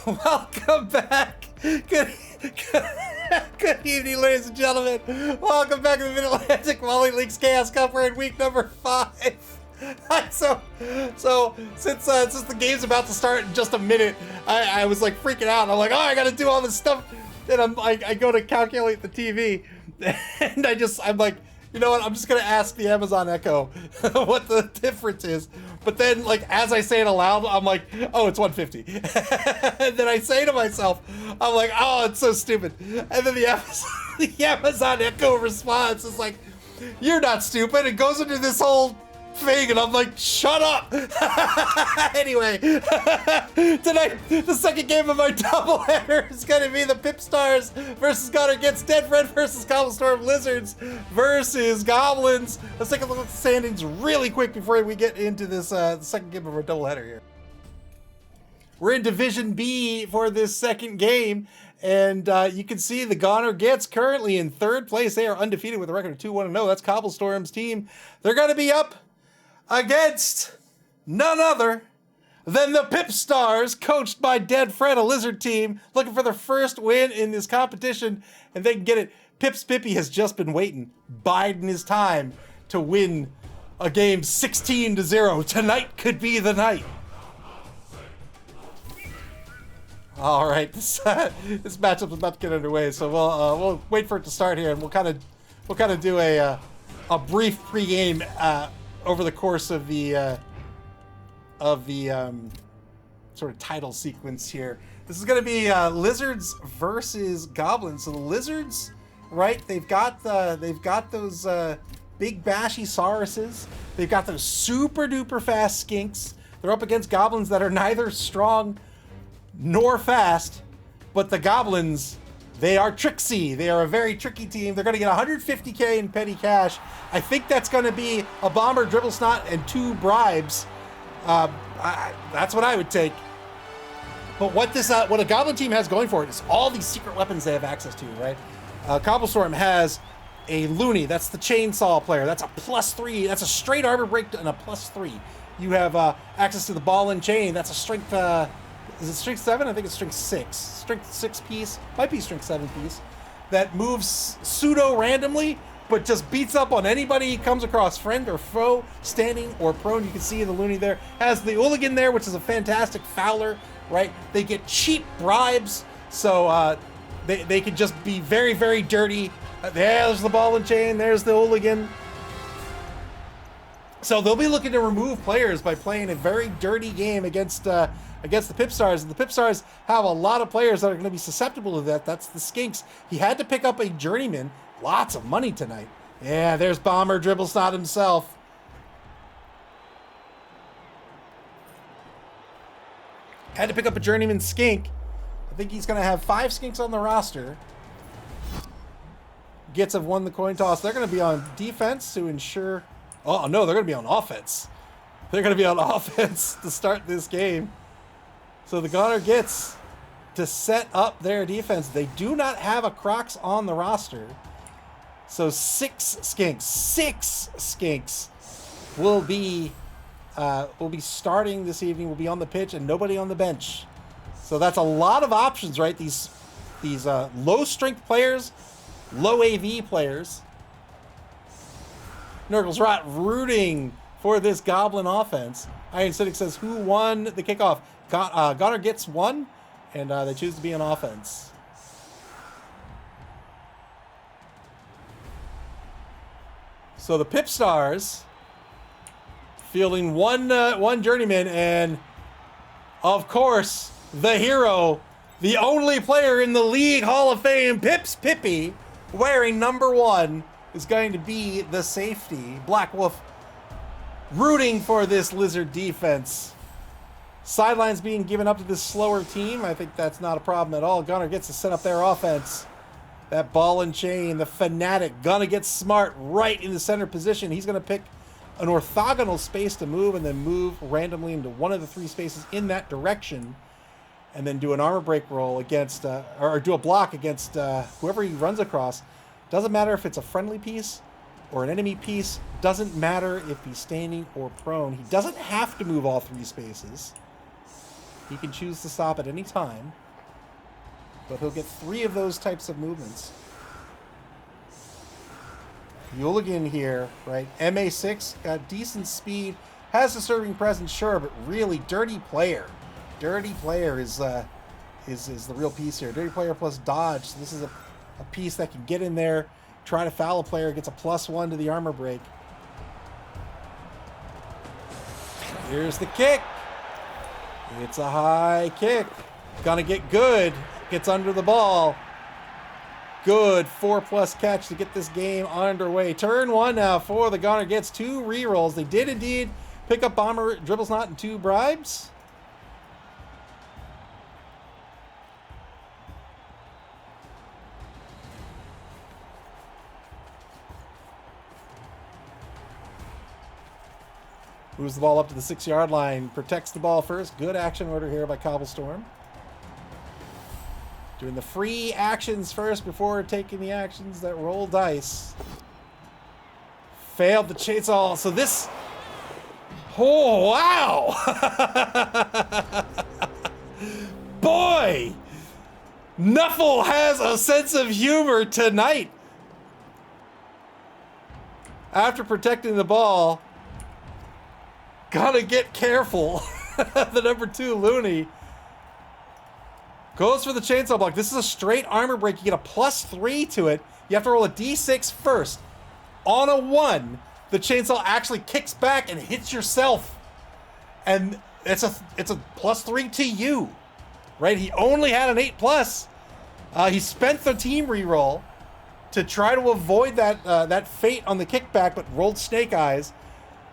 Welcome back. Good evening, ladies and gentlemen. Welcome back to the Mid-Atlantic Volley League's Chaos Cup. We're in week number 5. So since the game's about to start in just a minute, I was like freaking out. I'm like, oh, I gotta do all this stuff. And I go to calculate the TV, and I'm like, you know what? I'm just gonna ask the Amazon Echo what the difference is. But then, like, as I say it aloud, I'm like, oh, it's 150. And then I say to myself, I'm like, oh, it's so stupid. And then the Amazon Echo response is like, you're not stupid. It goes into this whole thing, and I'm like, shut up. Anyway, tonight, the second game of our doubleheader is going to be the PipStars versus Gitz, Dead Friend versus Cobblestorm Lizards versus Goblins. Let's take a look at the standings really quick before we get into this the second game of our doubleheader here. We're in Division B for this second game, and you can see the Gitz currently in third place. They are undefeated with a record of 2-1-0. That's Cobblestorm's team. They're going to be up against none other than the PipStars, coached by Dead Fred, a Lizard team, looking for their first win in this competition, and they can get it. Pips Pippy has just been waiting, biding his time to win a game 16-0. Tonight could be the night. All right, this matchup is about to get underway, so we'll wait for it to start here, and we'll kind of do a brief pregame over the course of the sort of title sequence here. This is going to be Lizards versus Goblins. So the Lizards, right? They've got those big bashy Sauruses. They've got those super duper fast Skinks. They're up against Goblins that are neither strong nor fast, but the Goblins, they are tricksy. They are a very tricky team. They're going to get 150K in petty cash. I think that's going to be a bomber, dribble snot, and 2 bribes. That's what I would take. But what a Goblin team has going for it is all these secret weapons they have access to, right? Cobblestorm has a Looney. That's the chainsaw player. That's a +3. That's a straight armor break and a +3. You have access to the ball and chain. That's a strength... is it strength 7? I think it's strength 6. Strength 6 piece, might be strength 7 piece, that moves pseudo randomly, but just beats up on anybody he comes across, friend or foe, standing or prone. You can see the Looney there. Has the Hooligan there, which is a fantastic fouler, right? They get cheap bribes, so they can just be very, very dirty. There's the ball and chain, there's the Hooligan. So they'll be looking to remove players by playing a very dirty game against the PipStars, and the PipStars have a lot of players that are going to be susceptible to that. That's the Skinks. He had to pick up a journeyman. Lots of money tonight. Yeah, there's Bomber Dribblesnot himself. Had to pick up a journeyman Skink. I think he's going to have 5 Skinks on the roster. Gitz have won the coin toss. They're going to be on defense to ensure... Oh, no, they're going to be on offense. They're going to be on offense to start this game. So the Gitz to set up their defense. They do not have a Crocs on the roster. So 6 Skinks will be starting this evening, will be on the pitch, and nobody on the bench. So that's a lot of options, right? These low strength players, low AV players. Nurgle's Rot rooting for this Goblin offense. Iron Cynic says, who won the kickoff? Gitz won, and they choose to be on offense. So the PipStars fielding one journeyman, and of course the hero, the only player in the League Hall of Fame, Pips Pippy, wearing number 1, is going to be the safety. Black Wolf rooting for this Lizard defense. Sidelines being given up to this slower team. I think that's not a problem at all. Gunner gets to set up their offense. That ball and chain, the Fanatic, gonna get smart right in the center position. He's gonna pick an orthogonal space to move and then move randomly into one of the 3 spaces in that direction, and then do an armor break roll against, or do a block against whoever he runs across. Doesn't matter if it's a friendly piece or an enemy piece. Doesn't matter if he's standing or prone. He doesn't have to move all 3 spaces. He can choose to stop at any time. But he'll get 3 of those types of movements. Hooligan here, right? MA6 got decent speed, has a serving presence, sure, but really dirty player. Dirty player is the real piece here. Dirty player plus dodge. So this is a piece that can get in there, try to foul a player, gets a +1 to the armor break. Here's the kick. It's a high kick. Gonna get good. Gets under the ball. Good 4+ catch to get this game underway. Turn 1 now for the Gunner. Gets 2 rerolls. They did indeed pick up Bomber, Dribbles Not, and 2 bribes. Moves the ball up to the 6-yard line. Protects the ball first. Good action order here by Cobblestorm. Doing the free actions first before taking the actions that roll dice. Failed the chainsaw. So this... Oh, wow! Boy! Nuffle has a sense of humor tonight. After protecting the ball, gotta get careful. The number 2 Looney goes for the chainsaw block. This is a straight armor break. You get a +3 to it. You have to roll a d6 first. On a 1, the chainsaw actually kicks back and hits yourself. And it's a +3 to you. Right? He only had an 8+. He spent the team reroll to try to avoid that fate on the kickback, but rolled snake eyes.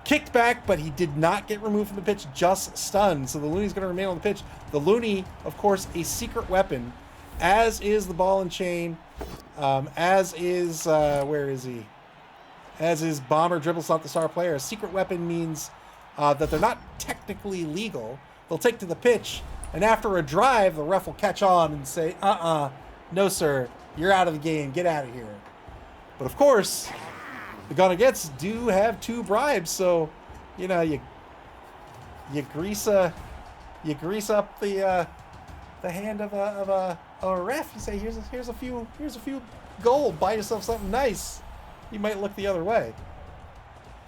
Kicked back, but he did not get removed from the pitch, just stunned. So the Looney's going to remain on the pitch. The Looney, of course, a secret weapon, as is the ball and chain, as is, where is he? As is Bomber, Dribbles Not the star player. A secret weapon means that they're not technically legal. They'll take to the pitch, and after a drive, the ref will catch on and say, no, sir, you're out of the game. Get out of here. But, of course, the Gonna Gets do have 2 bribes, so you know you grease up the hand of a ref. You say here's a few gold. Buy yourself something nice. You might look the other way.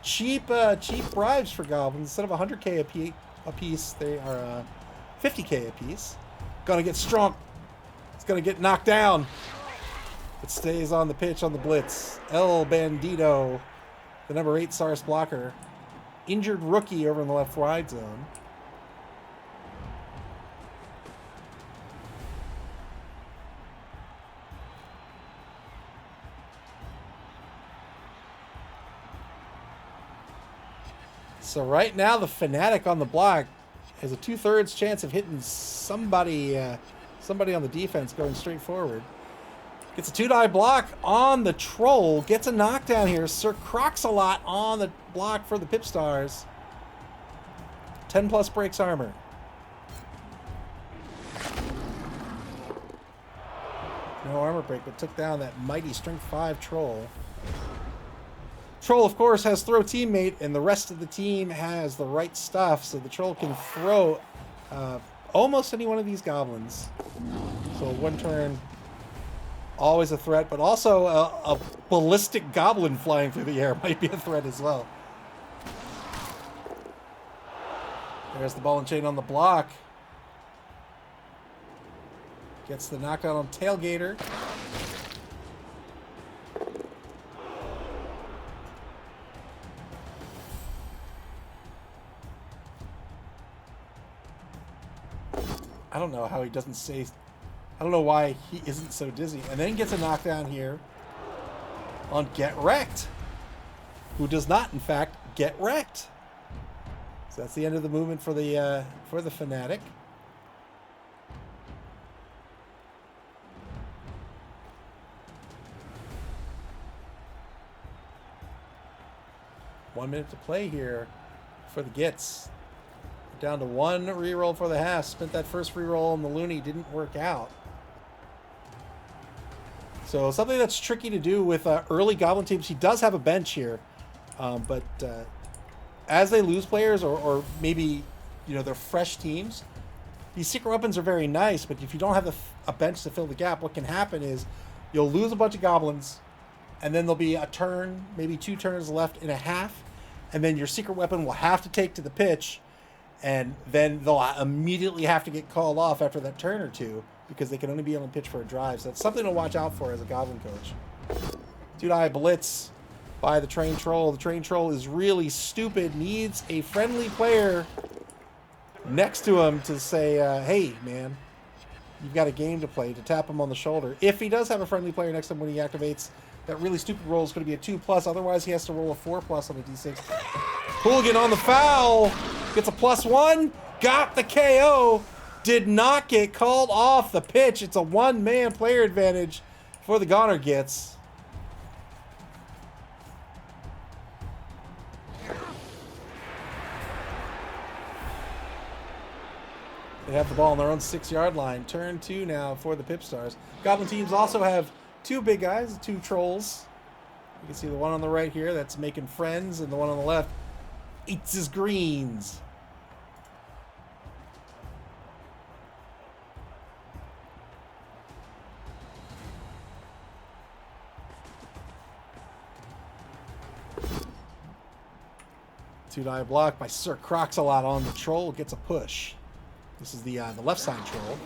Cheap bribes for goblins. Instead of 100k a piece, they are 50k a piece. Gonna Get strong. It's gonna get knocked down. It stays on the pitch on the blitz. El Bandito, the number 8 Sars blocker. Injured rookie over in the left wide zone. So right now the Fanatic on the block has a 2/3 chance of hitting somebody on the defense going straight forward. Gets a 2-die block on the Troll. Gets a knockdown here. Sir Crocs-a-Lot on the block for the PipStars. 10+ breaks armor. No armor break, but took down that mighty Strength 5 Troll. Troll, of course, has throw teammate, and the rest of the team has the right stuff, so the Troll can throw almost any one of these goblins. So 1 turn... always a threat, but also a ballistic goblin flying through the air might be a threat as well. There's the ball and chain on the block. Gets the knockdown on Tailgater. I don't know how he doesn't say... I don't know why he isn't so dizzy. And then gets a knockdown here on Get Wrecked, who does not, in fact, get wrecked. So that's the end of the movement for the Fanatic. One minute to play here for the Gitz. Down to 1 reroll for the half. Spent that first reroll on the Looney. Didn't work out. So something that's tricky to do with early Goblin teams. He does have a bench here, but as they lose players or maybe they're fresh teams, these secret weapons are very nice, but if you don't have a bench to fill the gap, what can happen is you'll lose a bunch of goblins, and then there'll be a turn, maybe 2 turns left in a half, and then your secret weapon will have to take to the pitch, and then they'll immediately have to get called off after that turn or two because they can only be on the pitch for a drive. So that's something to watch out for as a goblin coach. 2-die blitz by the trained troll. The trained troll is really stupid, needs a friendly player next to him to say, hey, man, you've got a game to play, to tap him on the shoulder. If he does have a friendly player next to him when he activates, that really stupid roll is going to be a 2+. Otherwise, he has to roll a 4+ on a d6. Hooligan on the foul. Gets a +1. Got the KO. Did not get called off the pitch. It's a one-man player advantage for the Goner Gitz. They have the ball on their own 6-yard line. Turn 2 now for the PipStars. Goblin teams also have 2 big guys, 2 trolls. You can see the one on the right here that's making friends, and the one on the left eats his greens. Two-die block by Sir Croxalot on the troll. Gets a push. This is the left side troll.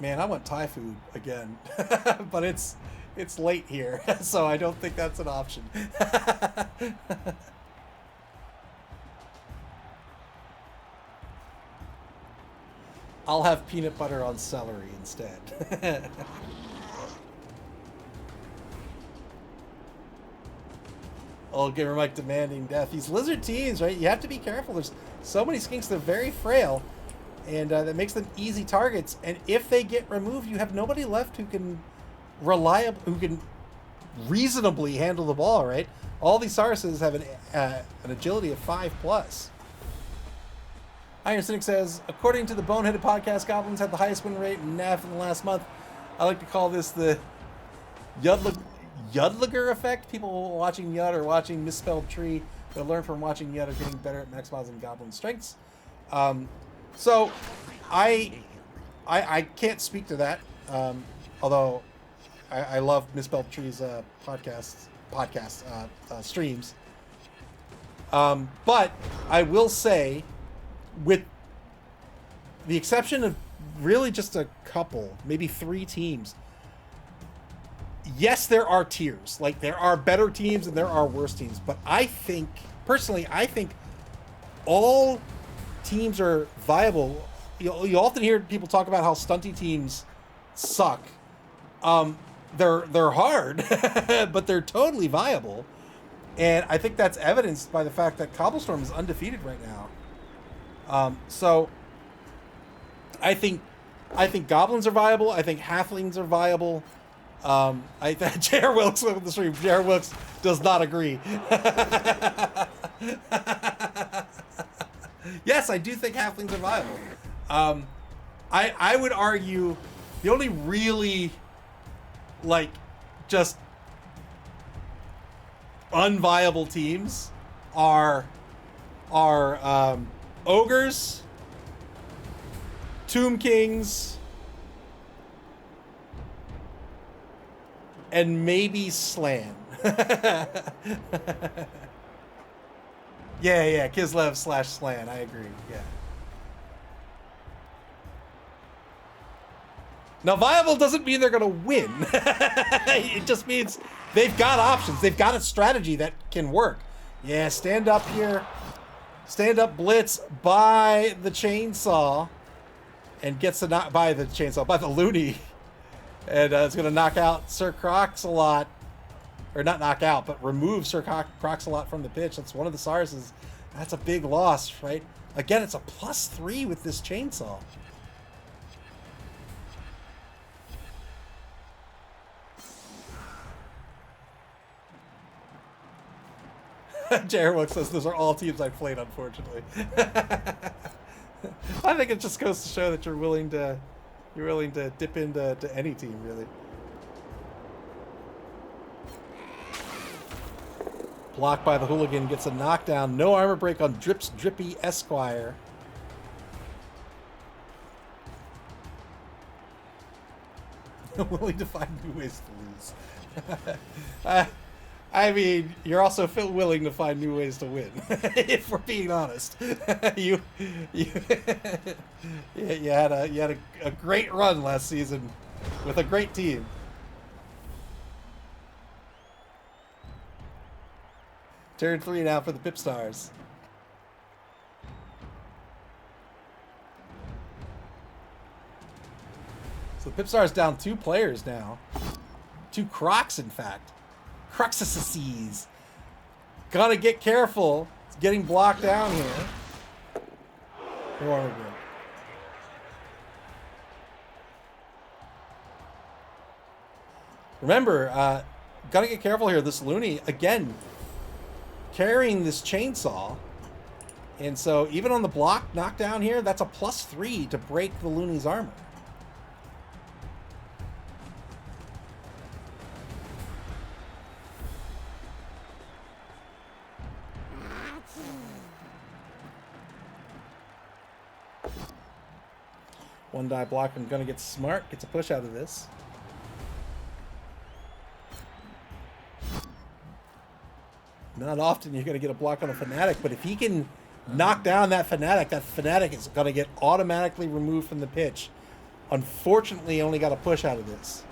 Man, I want Thai food again, but it's late here, so I don't think that's an option. I'll have peanut butter on celery instead. Old Gamer Mike demanding death. These lizard teams, right? You have to be careful. There's so many skinks. They're very frail, and that makes them easy targets. And if they get removed, you have nobody left who can reasonably handle the ball, right? All these Sarses have an agility of 5+. Iron Cynic says, according to the Boneheaded Podcast, Goblins had the highest win rate in NAF in the last month. I like to call this the Yudliger effect. People watching Yud or watching Misspelled Tree that learn from watching Yud are getting better at maximizing Goblin strengths. So I can't speak to that, although I love Misspelled Tree's podcast streams. But I will say, with the exception of really just a couple, maybe 3 teams, yes, there are tiers. Like, there are better teams and there are worse teams. But I think, personally, all teams are viable. You often hear people talk about how stunty teams suck. They're hard, but they're totally viable. And I think that's evidenced by the fact that Cobblestorm is undefeated right now. So I think goblins are viable. I think halflings are viable. J.R. Wilkes on the stream. J.R. Wilkes does not agree. Yes, I do think halflings are viable. I would argue the only really, like, just unviable teams are ogres, Tomb Kings, and maybe Slan. Yeah, Kislev / Slan. I agree. Yeah. Now, viable doesn't mean they're going to win. It just means they've got options. They've got a strategy that can work. Yeah, stand up here. Stand up blitz by the chainsaw. And gets to knock by the chainsaw, by the loony. And it's going to knock out Sir Croxalot. Or not knock out, but remove Sir Croxalot from the pitch. That's one of the Sarses. That's a big loss, right? Again, it's a +3 with this chainsaw. Jarewok says those are all teams I've played, unfortunately. I think it just goes to show that you're willing to dip into any team, really. Blocked by the hooligan, gets a knockdown. No armor break on Drippy Esquire. Willing to find new ways to lose. I mean, you're also willing to find new ways to win, if we're being honest. you had a great run last season with a great team. Turn 3 now for the PipStars. So the PipStars down 2 players now. 2 Crocs, in fact. Cruxases. Gotta get careful. It's getting blocked down here. Remember, gotta get careful here. This Looney, again, carrying this chainsaw. And so even on the block knockdown here, that's a +3 to break the Looney's armor. One die block, I'm gonna get smart, gets a push out of this. Not often you're gonna get a block on a Fnatic, but if he can knock down that Fnatic is gonna get automatically removed from the pitch. Unfortunately, only got a push out of this.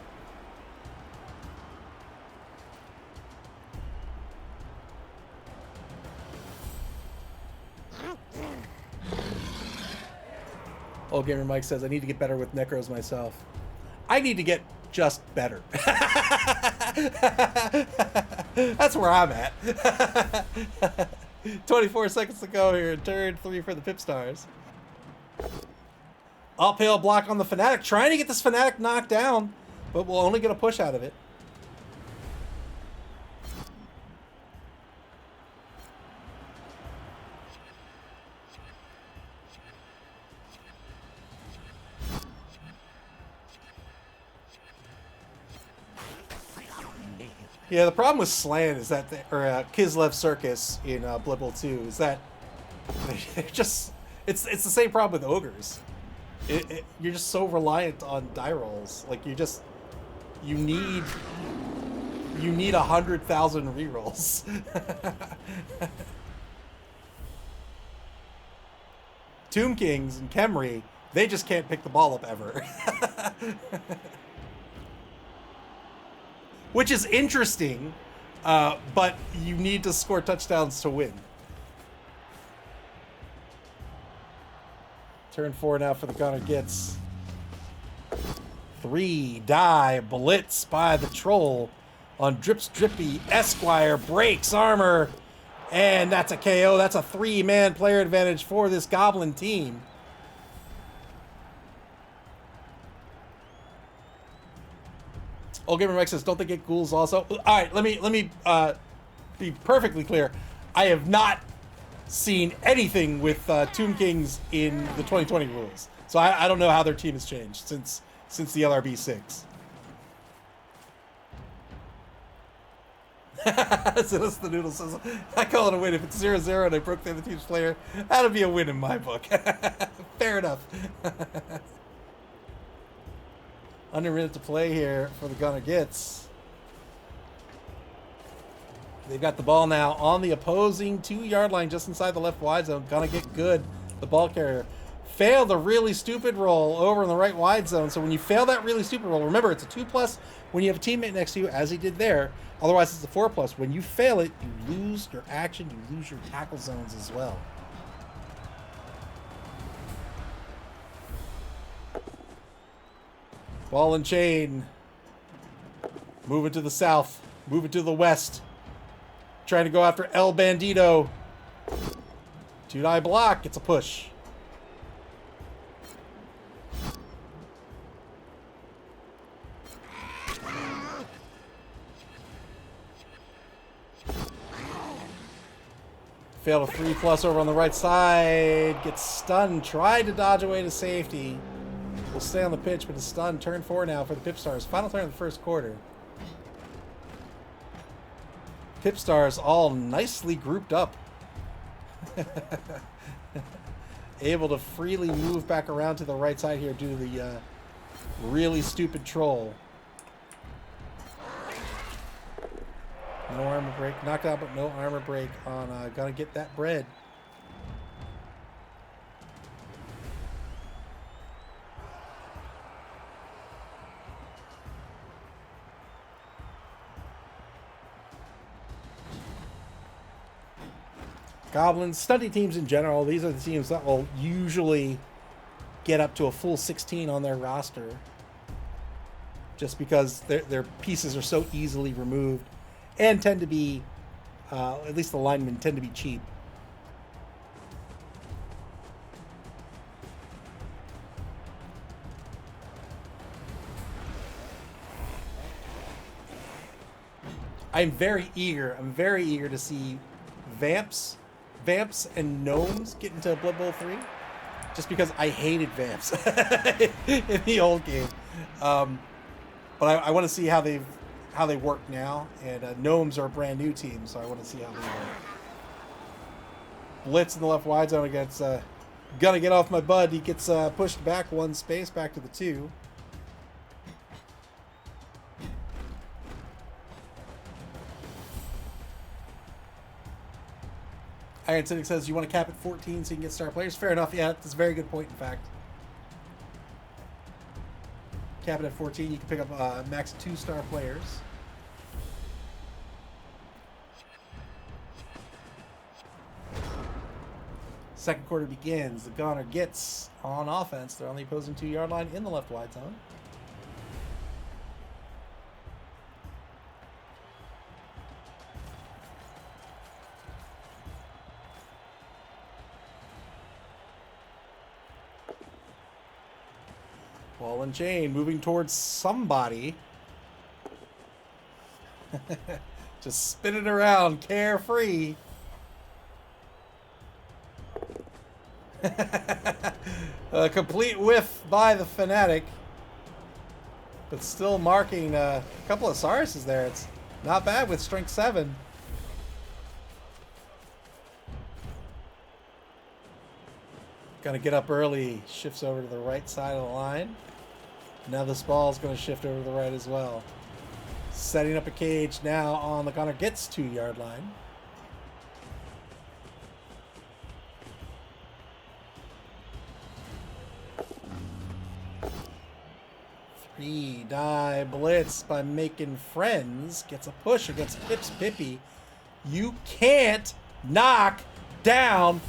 Old Gamer Mike says, I need to get better with Necros myself. I need to get just better. That's where I'm at. 24 seconds to go here. Turn 3 for the PipStars. Uphill block on the Fnatic. Trying to get this Fnatic knocked down, but we'll only get a push out of it. Yeah, the problem with Slan is that, or Kislev Circus in Blood Bowl 2 is that it's the same problem with ogres. You're just so reliant on die rolls. Like you need 100,000 rerolls. Tomb Kings and Khemri, they just can't pick the ball up ever. Which is interesting, but you need to score touchdowns to win. Turn 4 now for the Gunner Gitz. 3 die blitz by the troll on Drippy Esquire, breaks armor, and that's a KO. That's a 3-man player advantage for this Goblin team. Old Gamer Mike says, don't they get ghouls also? All right, let me be perfectly clear. I have not seen anything with Tomb Kings in the 2020 rules, so I don't know how their team has changed since the LRB 6. So the Noodle says, I call it a win. If it's 0-0 and I broke the other team's player, that'll be a win in my book. Fair enough. Under a minute to play here for the Gunner Gitz. They've got the ball now on the opposing 2-yard line, just inside the left wide zone. Gonna get good. The ball carrier failed the really stupid roll over in the right wide zone. So when you fail that really stupid roll, remember it's a 2+ when you have a teammate next to you, as he did there. Otherwise, it's a 4+. When you fail it, you lose your action, you lose your tackle zones as well. Ball and chain. Move it to the south. Move it to the west. Trying to go after El Bandito. 2-die block. It's a push. Failed a 3+ over on the right side. Gets stunned. Tried to dodge away to safety. Will stay on the pitch, but is stunned. Turn 4 now for the PipStars. Final turn of the first quarter. PipStars all nicely grouped up. Able to freely move back around to the right side here due to the really stupid troll. No armor break. Knocked out, but no armor break on Gonna Get That Bread. Goblins, study teams in general, these are the teams that will usually get up to a full 16 on their roster. Just because their pieces are so easily removed and tend to be, at least the linemen tend to be cheap. I'm very eager to see Vamps and Gnomes get into Blood Bowl 3, just because I hated Vamps in the old game. But I want to see how they work now, and Gnomes are a brand new team, so I want to see how they work. Blitz in the left wide zone against Gonna Get Off My Bud. He gets pushed back 1 space, back to the 2. Iron Cynic says, you want to cap at 14 so you can get star players? Fair enough. Yeah, that's a very good point, in fact. Cap it at 14, you can pick up max 2 star players. Second quarter begins. The Gunner Gitz on offense. They're on the opposing 2-yard line in the left wide zone. Ball and chain, moving towards somebody. Just spin it around, carefree. A complete whiff by the Fanatic. But still marking a couple of Sauruses there. It's not bad with strength 7. Gonna get up early. Shifts over to the right side of the line. Now this ball is going to shift over to the right as well. Setting up a cage now on the Gunner Gitz 2-yard line. Three-die blitz by Making Friends. Gets a push against Pips Pippy. You can't knock down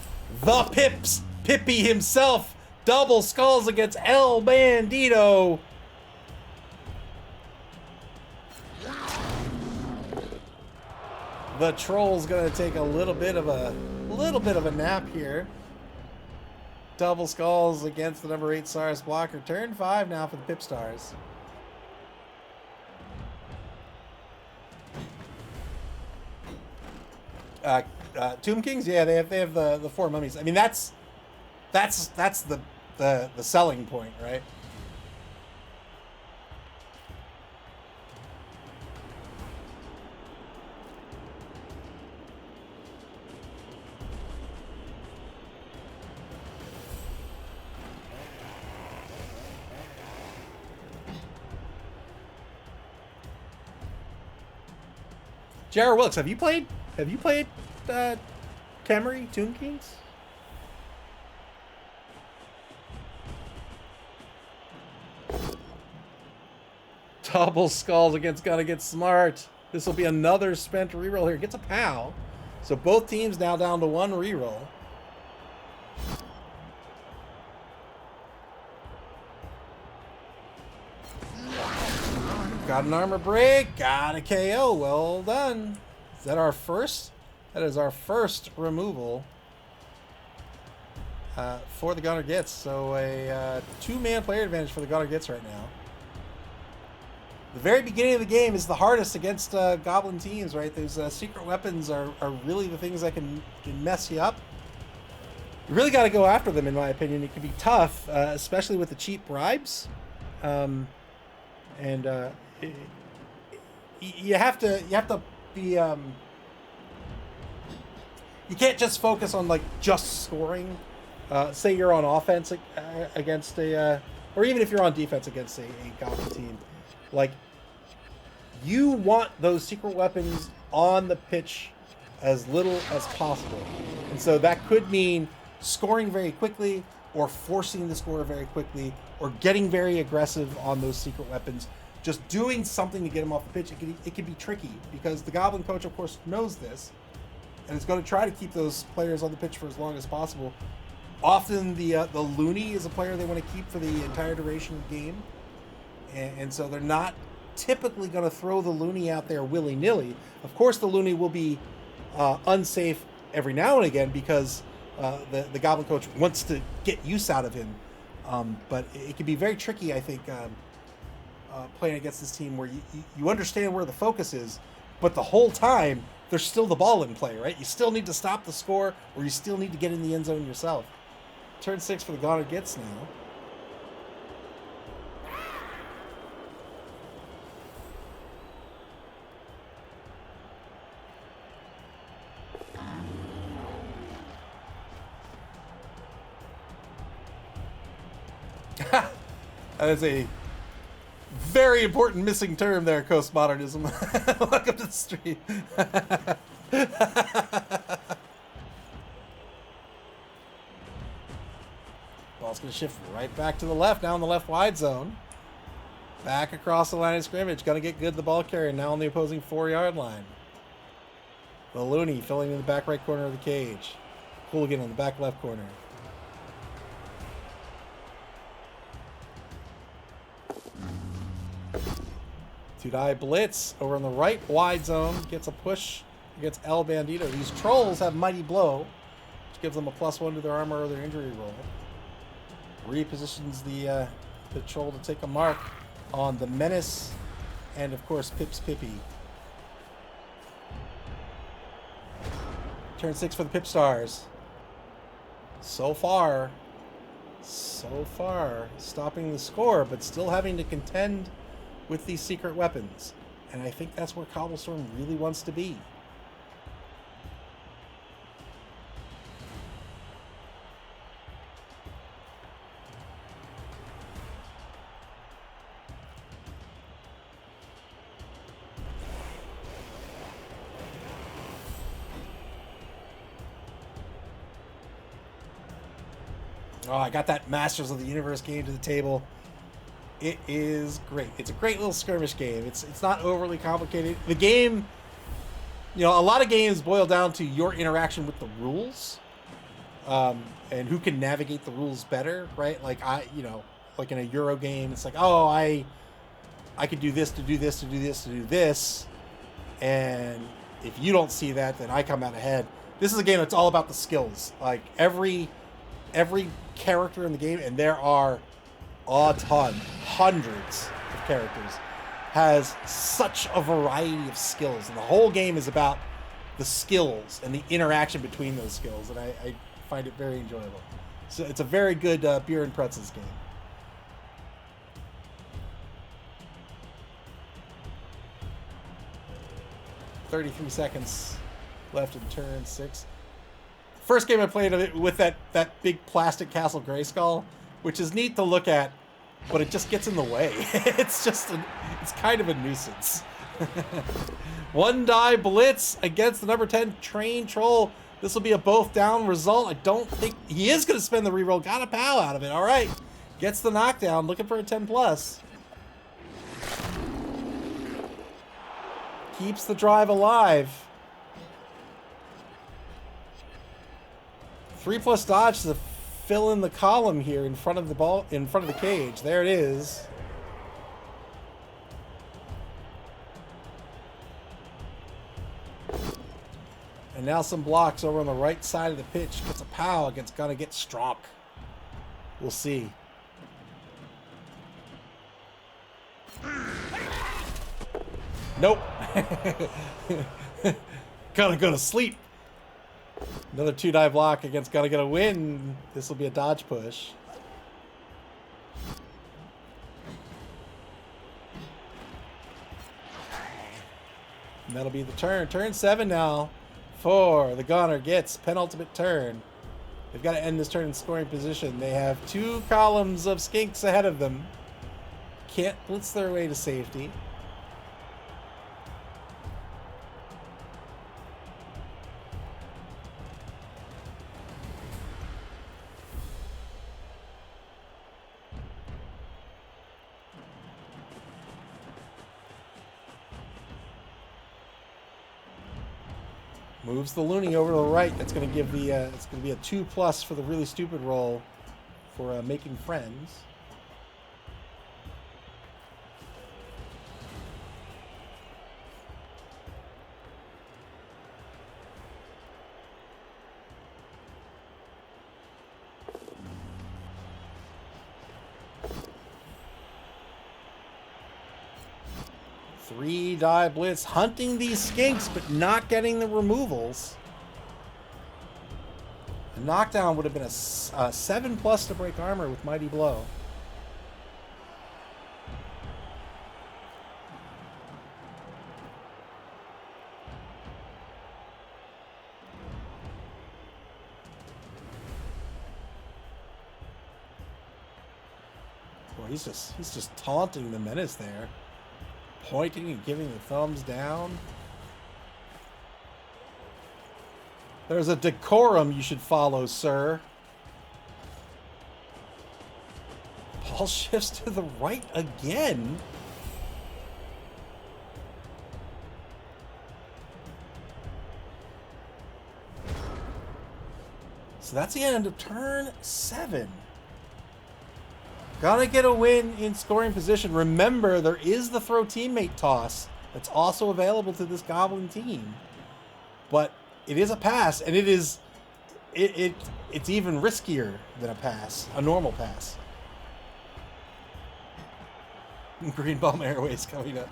the Pips Pippy himself. Double skulls against El Bandito. The Troll's gonna take a little bit of a nap here. Double skulls against the number 8 Saurus blocker. Turn 5 now for the PipStars. Tomb Kings, yeah, they have the 4 mummies. I mean, that's the selling point, right? Jared Wilkes, have you played Temery Tomb Kings? Double skulls against Gonna Get Smart. This will be another spent reroll here. Gets a POW. So both teams now down to 1 reroll. Got an armor break. Got a KO. Well done. Is that our first? That is our first removal for the Gunner Gitz. So a 2-man player advantage for the Gunner Gitz right now. the very beginning of the game is the hardest against Goblin teams, right? Those secret weapons are really the things that can mess you up. You really got to go after them, in my opinion. It can be tough, especially with the cheap bribes. You have to be. You can't just focus on like just scoring. Say you're on offense against a, or even if you're on defense against a Goblin team, like you want those secret weapons on the pitch as little as possible, and so that could mean scoring very quickly, or forcing the score very quickly, or getting very aggressive on those secret weapons. Just doing something to get them off the pitch. It can be tricky because the Goblin coach, of course, knows this, and is going to try to keep those players on the pitch for as long as possible. Often the loony is a player they want to keep for the entire duration of the game, and so they're not typically going to throw the loony out there willy-nilly. Of course, the loony will be unsafe every now and again because the Goblin coach wants to get use out of him, but it can be very tricky, I think, playing against this team where you understand where the focus is, but the whole time there's still the ball in play, right? You still need to stop the score, or you still need to get in the end zone yourself. Turn 6 for the Goner Gitz now. That is a very important missing term there, Postmodernism. Welcome to the stream. Ball's going to shift right back to the left, now in the left wide zone. Back across the line of scrimmage. Going to get good the ball carrier, now on the opposing 4-yard line. The loony filling in the back right corner of the cage. Hooligan on the back left corner. Two-die blitz over in the right wide zone. Gets a push against El Bandito. These trolls have Mighty Blow, which gives them a +1 to their armor or their injury roll. Repositions the troll to take a mark on the Menace and, of course, Pip's Pippy. Turn 6 for the PipStars. So far, stopping the score, but still having to contend with these secret weapons. And I think that's where Cobblestorm really wants to be. Oh, I got that Masters of the Universe game to the table. It is great. It's a great little skirmish game. It's not overly complicated. The game, you know, a lot of games boil down to your interaction with the rules, and who can navigate the rules better, right? Like like in a Euro game, it's like, oh, I could do this to do this to do this to do this, and if you don't see that, then I come out ahead. This is a game that's all about the skills. Like every character in the game, and there are a ton, hundreds of characters, has such a variety of skills, and the whole game is about the skills and the interaction between those skills, and I find it very enjoyable. So it's a very good beer and pretzels game. .33 seconds left in turn 6. First game I played of it with that big plastic Castle Grayskull, which is neat to look at, but it just gets in the way. It's kind of a nuisance. One die blitz against the number 10 Train Troll. This will be a both down result. I don't think he is going to spend the reroll. Got a POW out of it. All right. Gets the knockdown. Looking for a 10+. Keeps the drive alive. 3+ dodge to fill in the column here in front of the ball, in front of the cage. There it is. And now some blocks over on the right side of the pitch. Gets a POW against gonna get Stromp. We'll see. Nope. Gonna go to sleep. Another 2-die block against Gotta Get a Win. This will be a dodge push. And that'll be the turn. Turn 7 now for the Goner Gitz. Penultimate turn. They've got to end this turn in scoring position. They have 2 columns of skinks ahead of them. Can't blitz their way to safety. Moves the loony over to the right. That's going to give the it's going to be a 2+ for the really stupid roll for making friends. Three-die blitz, hunting these skinks, but not getting the removals. A knockdown would have been a 7+ to break armor with Mighty Blow. Boy, he's just taunting the menace there. Pointing and giving the thumbs down. There's a decorum you should follow, sir. Ball shifts to the right again. So that's the end of turn 7. Gotta get a win in scoring position. Remember, there is the throw teammate toss that's also available to this Goblin team. But it is a pass, and it's even riskier than a pass, a normal pass. Green Bomb Airways coming up.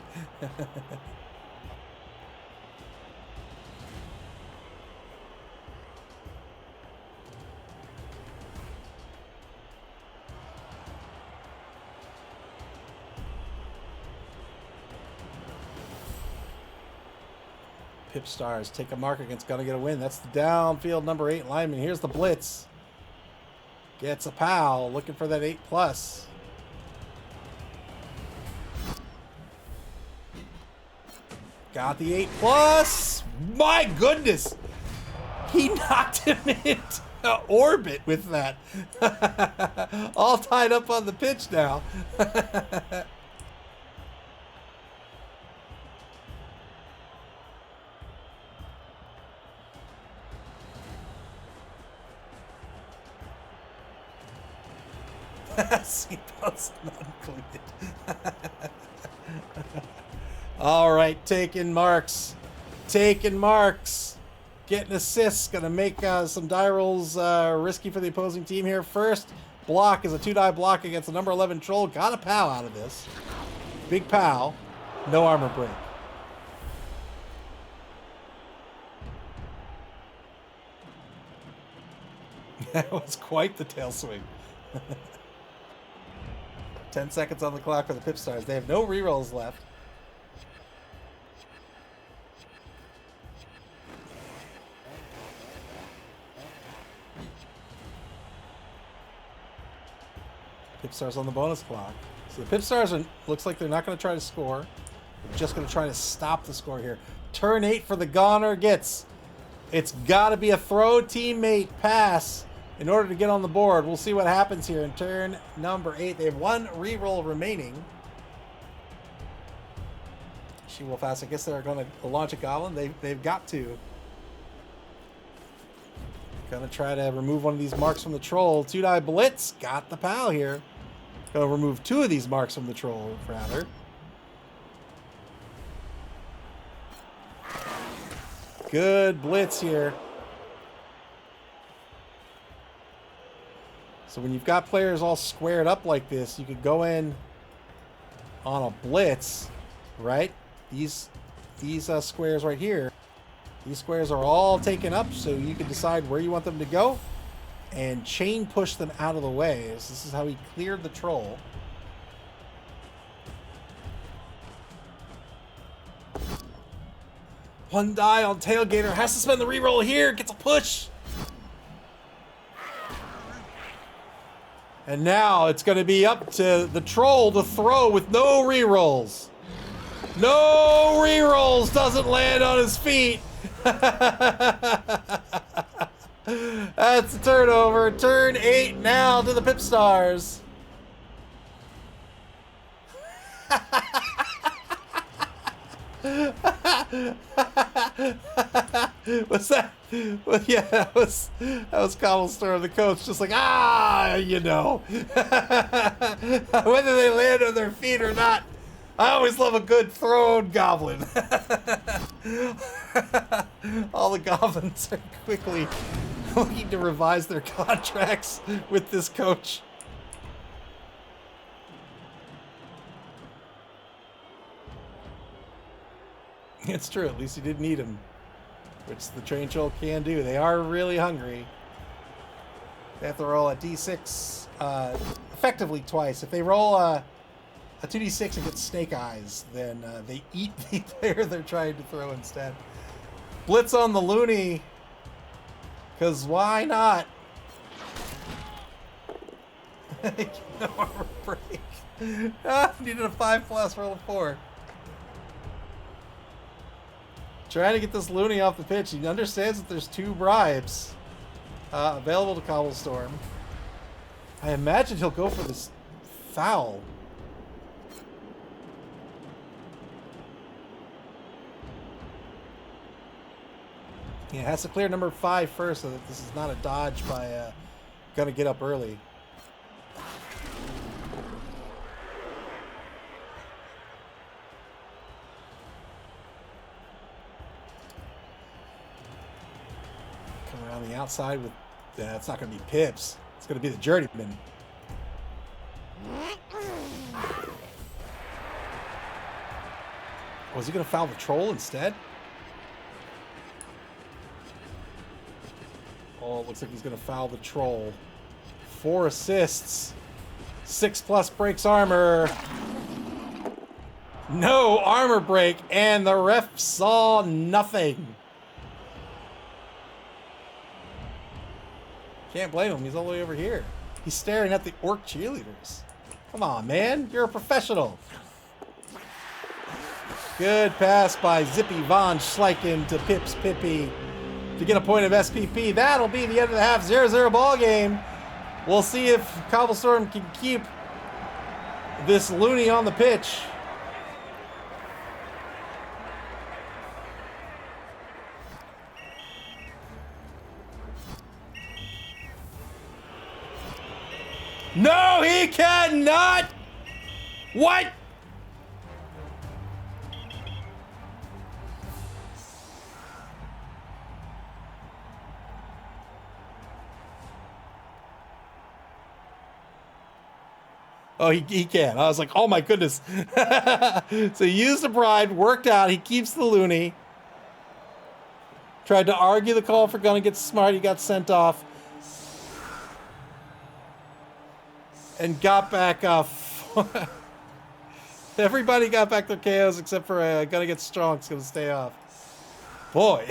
PipStars take a mark against Gonna Get a Win. That's the downfield number 8 lineman. Here's the blitz. Gets a pal, looking for that 8+. Got the 8+. My goodness. He knocked him into orbit with that. All tied up on the pitch now. Seatbelts not included. All right, taking marks. Taking marks. Getting assists. Going to make some die rolls risky for the opposing team here. First block is a 2-die block against the number 11 troll. Got a POW out of this. Big POW. No armor break. That was quite the tail swing. 10 seconds on the clock for the PipStars. They have no rerolls left. PipStars on the bonus clock. So the PipStars looks like they're not going to try to score. They're just going to try to stop the score here. Turn 8 for the Goner Gitz. It's got to be a throw teammate pass in order to get on the board. We'll see what happens here in turn number 8. They have 1 reroll remaining. She-Wolf asks, I guess they're going to launch a Goblin. They've got to. Gonna try to remove one of these marks from the troll. 2-die blitz. Got the POW here. Gonna remove 2 of these marks from the troll, rather. Good blitz here. So when you've got players all squared up like this, you could go in on a blitz, right? these squares right here, these squares are all taken up, so you can decide where you want them to go and chain push them out of the way. So this is how he cleared the troll. One die on Tailgater, has to spend the reroll here, gets a push. And now it's going to be up to the troll to throw with no rerolls. No rerolls, doesn't land on his feet. That's a turnover. Turn 8 now to the PipStars. What's that? Well, yeah, that was Cobblestorm, the coach, just like, you know. Whether they land on their feet or not. I always love a good thrown goblin. All the goblins are quickly looking to revise their contracts with this coach. It's true, at least he didn't eat him, which the train troll can do. They are really hungry. They have to roll a d6 effectively twice. If they roll a 2d6 and get snake eyes, then they eat the player they're trying to throw instead. Blitz on the loony, because why not? No armor break. Needed a 5+, roll a 4. Trying to get this loony off the pitch. He understands that there's 2 bribes available to Cobblestorm. I imagine he'll go for this foul. Yeah, has to clear number 5 first, so that this is not a dodge by gonna get up early. Come around the outside with, it's not gonna be Pips. It's gonna be the Journeyman. Was he gonna foul the troll instead? Oh, it looks like he's going to foul the troll. 4 assists. 6+ breaks armor. No armor break, and the ref saw nothing. Can't blame him. He's all the way over here. He's staring at the orc cheerleaders. Come on, man. You're a professional. Good pass by Zippy Von Schleichen to Pips Pippy to get a point of SPP. That'll be the end of the half. 0-0 ball game. We'll see if Cobblestorm can keep this loony on the pitch. No, he cannot! What? Oh, he can. I was like, oh my goodness. So he used a bribe, worked out. He keeps the loony. Tried to argue the call for gonna get smart. He got sent off. And got back up. Everybody got back their KOs except for Gonna Get Strong. It's gonna stay off. Boy.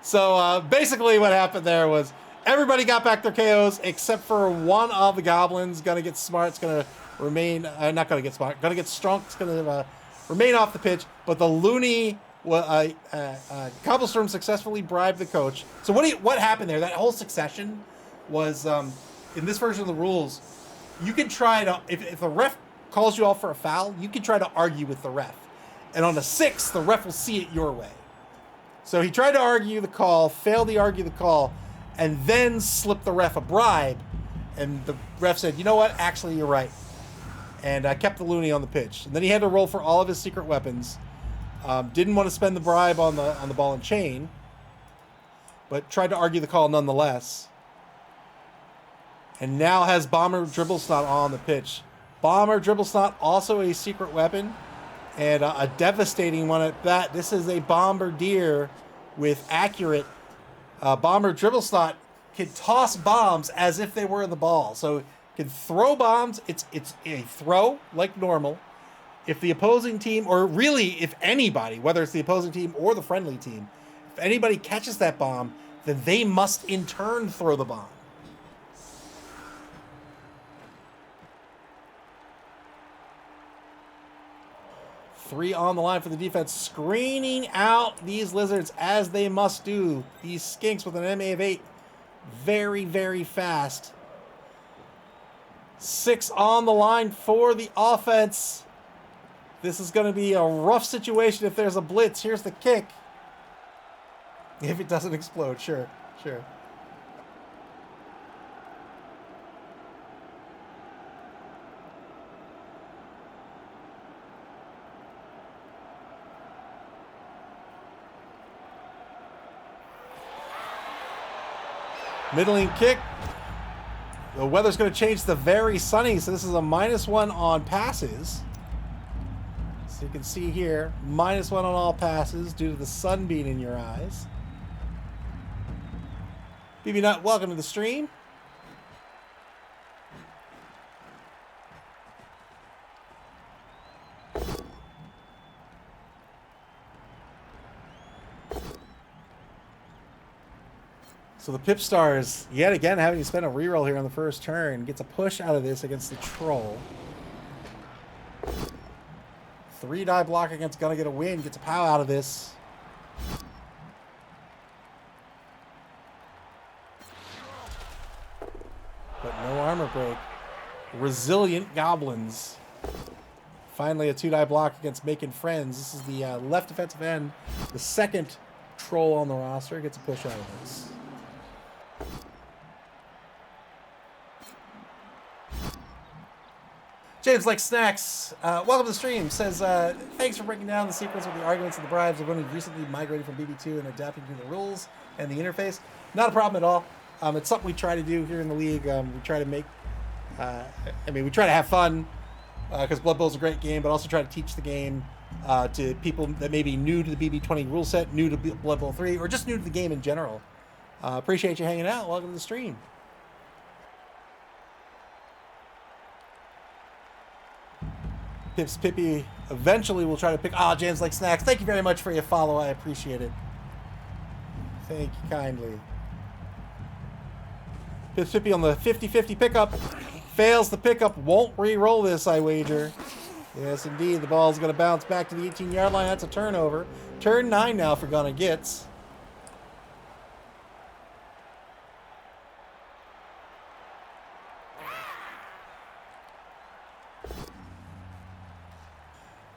So basically what happened there was everybody got back their KOs except for one of the goblins. Gonna Get Smart's gonna remain, not Gonna Get Smart, Gonna Get Strong. It's gonna remain off the pitch. But the loony, Cobblestorm successfully bribed the coach. So what happened there? That whole succession was, in this version of the rules, you can try to, if the ref calls you off for a foul, you can try to argue with the ref. And on the 6th, the ref will see it your way. So he tried to argue the call, failed to argue the call, and then slipped the ref a bribe. And the ref said, you know what, actually you're right. And kept the loony on the pitch. And then he had to roll for all of his secret weapons. Didn't want to spend the bribe on the ball and chain, but tried to argue the call nonetheless. And now has Bomber Dribblesnot on the pitch. Bomber Dribble Snot, also a secret weapon, and a devastating one at that. This is a Bombardier with accurate. Bomber Dribble Snot can toss bombs as if they were the ball. So it can throw bombs. It's a throw like normal. If the opposing team, or really if anybody, whether it's the opposing team or the friendly team, if anybody catches that bomb, then they must in turn throw the bomb. Three on the line for the defense, screening out these lizards as they must do. These skinks with an MA of 8. Very, very fast. 6 on the line for the offense. This is going to be a rough situation if there's a blitz. Here's the kick. If it doesn't explode, sure. Middling kick. The weather's going to change to very sunny, so this is a -1 on passes. So you can see here, -1 on all passes due to the sun being in your eyes. BB Nut, welcome to the stream. So the PipStars, yet again, having to spend a reroll here on the first turn, gets a push out of this against the Troll. 3-die block against Gonna Get a Win, gets a POW out of this. But no armor break. Resilient Goblins. Finally a 2-die block against Making Friends. This is the left defensive end. The second Troll on the roster gets a push out of this. James Like Snacks, welcome to the stream, says, thanks for breaking down the sequence with the arguments and the bribes of when we recently migrated from BB2 and adapting to the rules and the interface. Not a problem at all. It's something we try to do here in the league. We try to make, we try to have fun, because Blood Bowl is a great game, but also try to teach the game to people that may be new to the BB20 rule set, new to Blood Bowl 3, or just new to the game in general. Appreciate you hanging out. Welcome to the stream. Pips Pippy eventually will try to pick. James Like Snacks. Thank you very much for your follow. I appreciate it. Thank you kindly. Pips Pippy on the 50-50 pickup. Fails the pickup. Won't re-roll this, I wager. Yes, indeed. The ball's going to bounce back to the 18-yard line. That's a turnover. Turn 9 now for Gonna Gitz.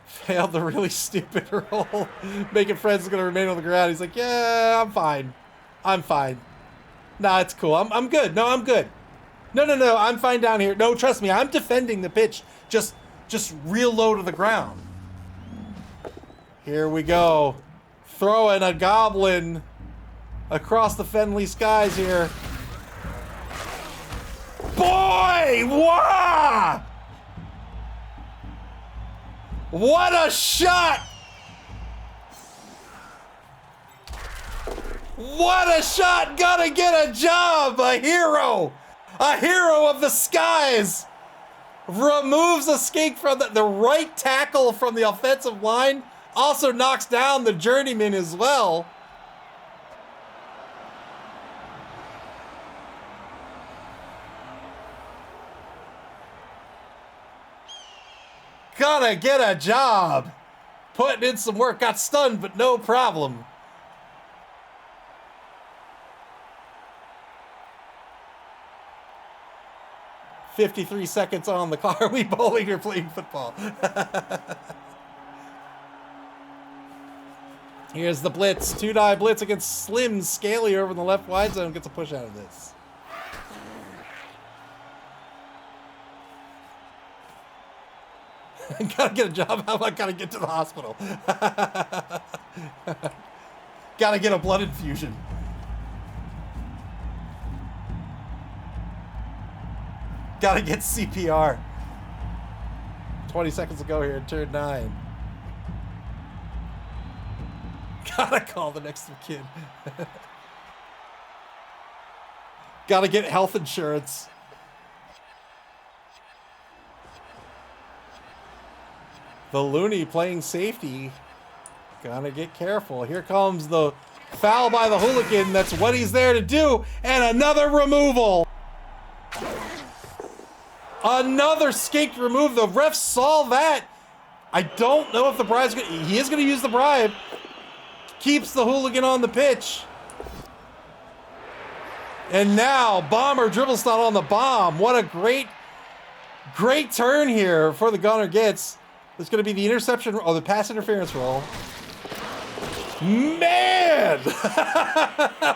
Failed the really stupid roll. Making Friends is going to remain on the ground. He's like, yeah, I'm fine. I'm fine. Nah, it's cool. I'm good. No, I'm good. No. I'm fine down here. No, trust me. I'm defending the pitch. Just real low to the ground. Here we go. Throwing a goblin across the Fenley skies here. Boy! Wah! What a shot! What a shot! Gonna get a job! A hero! A hero of the skies! Removes a skink from the right tackle from the offensive line. Also knocks down the journeyman as well. Gonna get a job. Putting in some work. Got stunned, but no problem. "53 seconds on the clock." Are we bowling or playing football? Here's the blitz. 2-die blitz against Slim Scaly over in the left wide zone. Gets a push out of this. Gotta get a job. How about gotta get to the hospital? Gotta get a blood infusion. Gotta get CPR. 20 seconds to go here in turn 9. Gotta call the next kid. Gotta get health insurance. The Looney playing safety. Gotta get careful. Here comes the foul by the hooligan. That's what he's there to do. And another removal. Another skate remove. The ref saw that. I don't know if the bribe's gonna... He is gonna use the bribe. Keeps the hooligan on the pitch. And now, bomber dribble style on the bomb. What a great turn here for the Gunner Gitz. It's going to be the interception, or the pass interference roll. Man!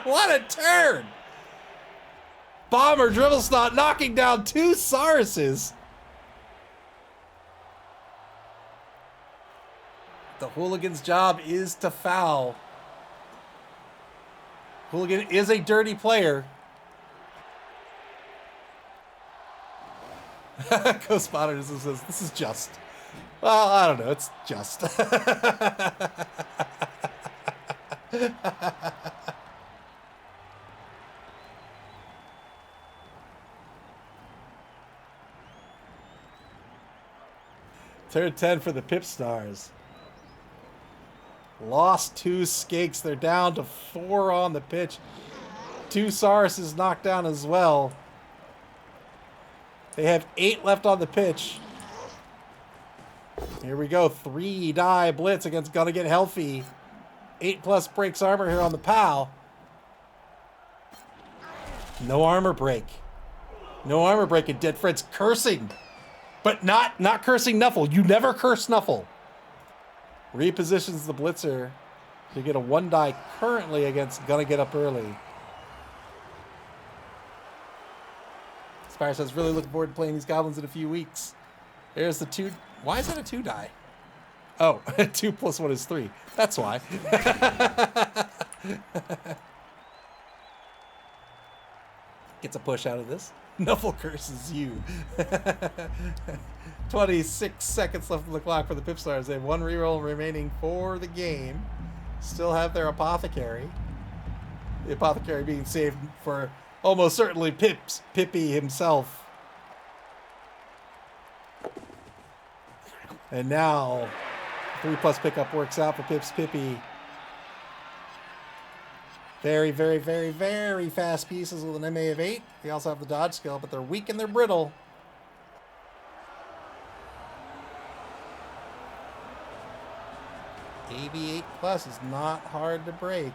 What a turn! Bomber dribble style knocking down 2 Sauruses. The hooligan's job is to foul. Hooligan is a dirty player. Co-spotter says, this is just. Well, I don't know, it's just. Turn 10 for the PipStars. Lost 2 Skakes. They're down to 4 on the pitch. 2 Sauruses knocked down as well. They have 8 left on the pitch. Here we go. 3 die blitz against Gonna Get Healthy. 8+ breaks armor here on the POW. No armor break. No armor break, and Dead Fred's cursing. But not cursing Nuffle. You never curse Nuffle. Repositions the blitzer to get a 1 die currently against Gonna Get Up Early. Spire says, really looking forward to playing these goblins in a few weeks. There's the 2. Why is that a 2 die? Oh, 2 + 1 is 3. That's why. Gets a push out of this. Nuffle curses you. 26 seconds left on the clock for the PipStars. They have 1 reroll remaining for the game. Still have their Apothecary. The Apothecary being saved for almost certainly Pippi himself. And now 3+ pickup works out for Pip's Pippi. Very, very, very, very fast pieces with an MA of 8. They also have the dodge skill, but they're weak and they're brittle. AB 8+ is not hard to break.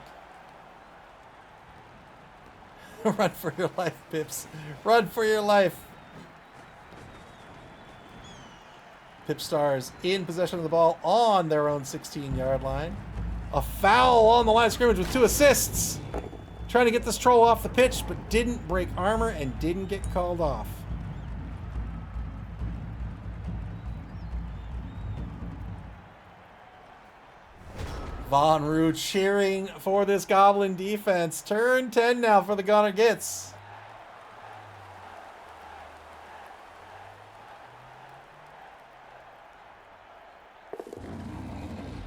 Run for your life, Pips. Run for your life. PipStars in possession of the ball on their own 16-yard line. A foul on the line of scrimmage with 2 assists. Trying to get this troll off the pitch, but didn't break armor and didn't get called off. Von Rue cheering for this Goblin defense. Turn 10 now for the Gunner Gitz.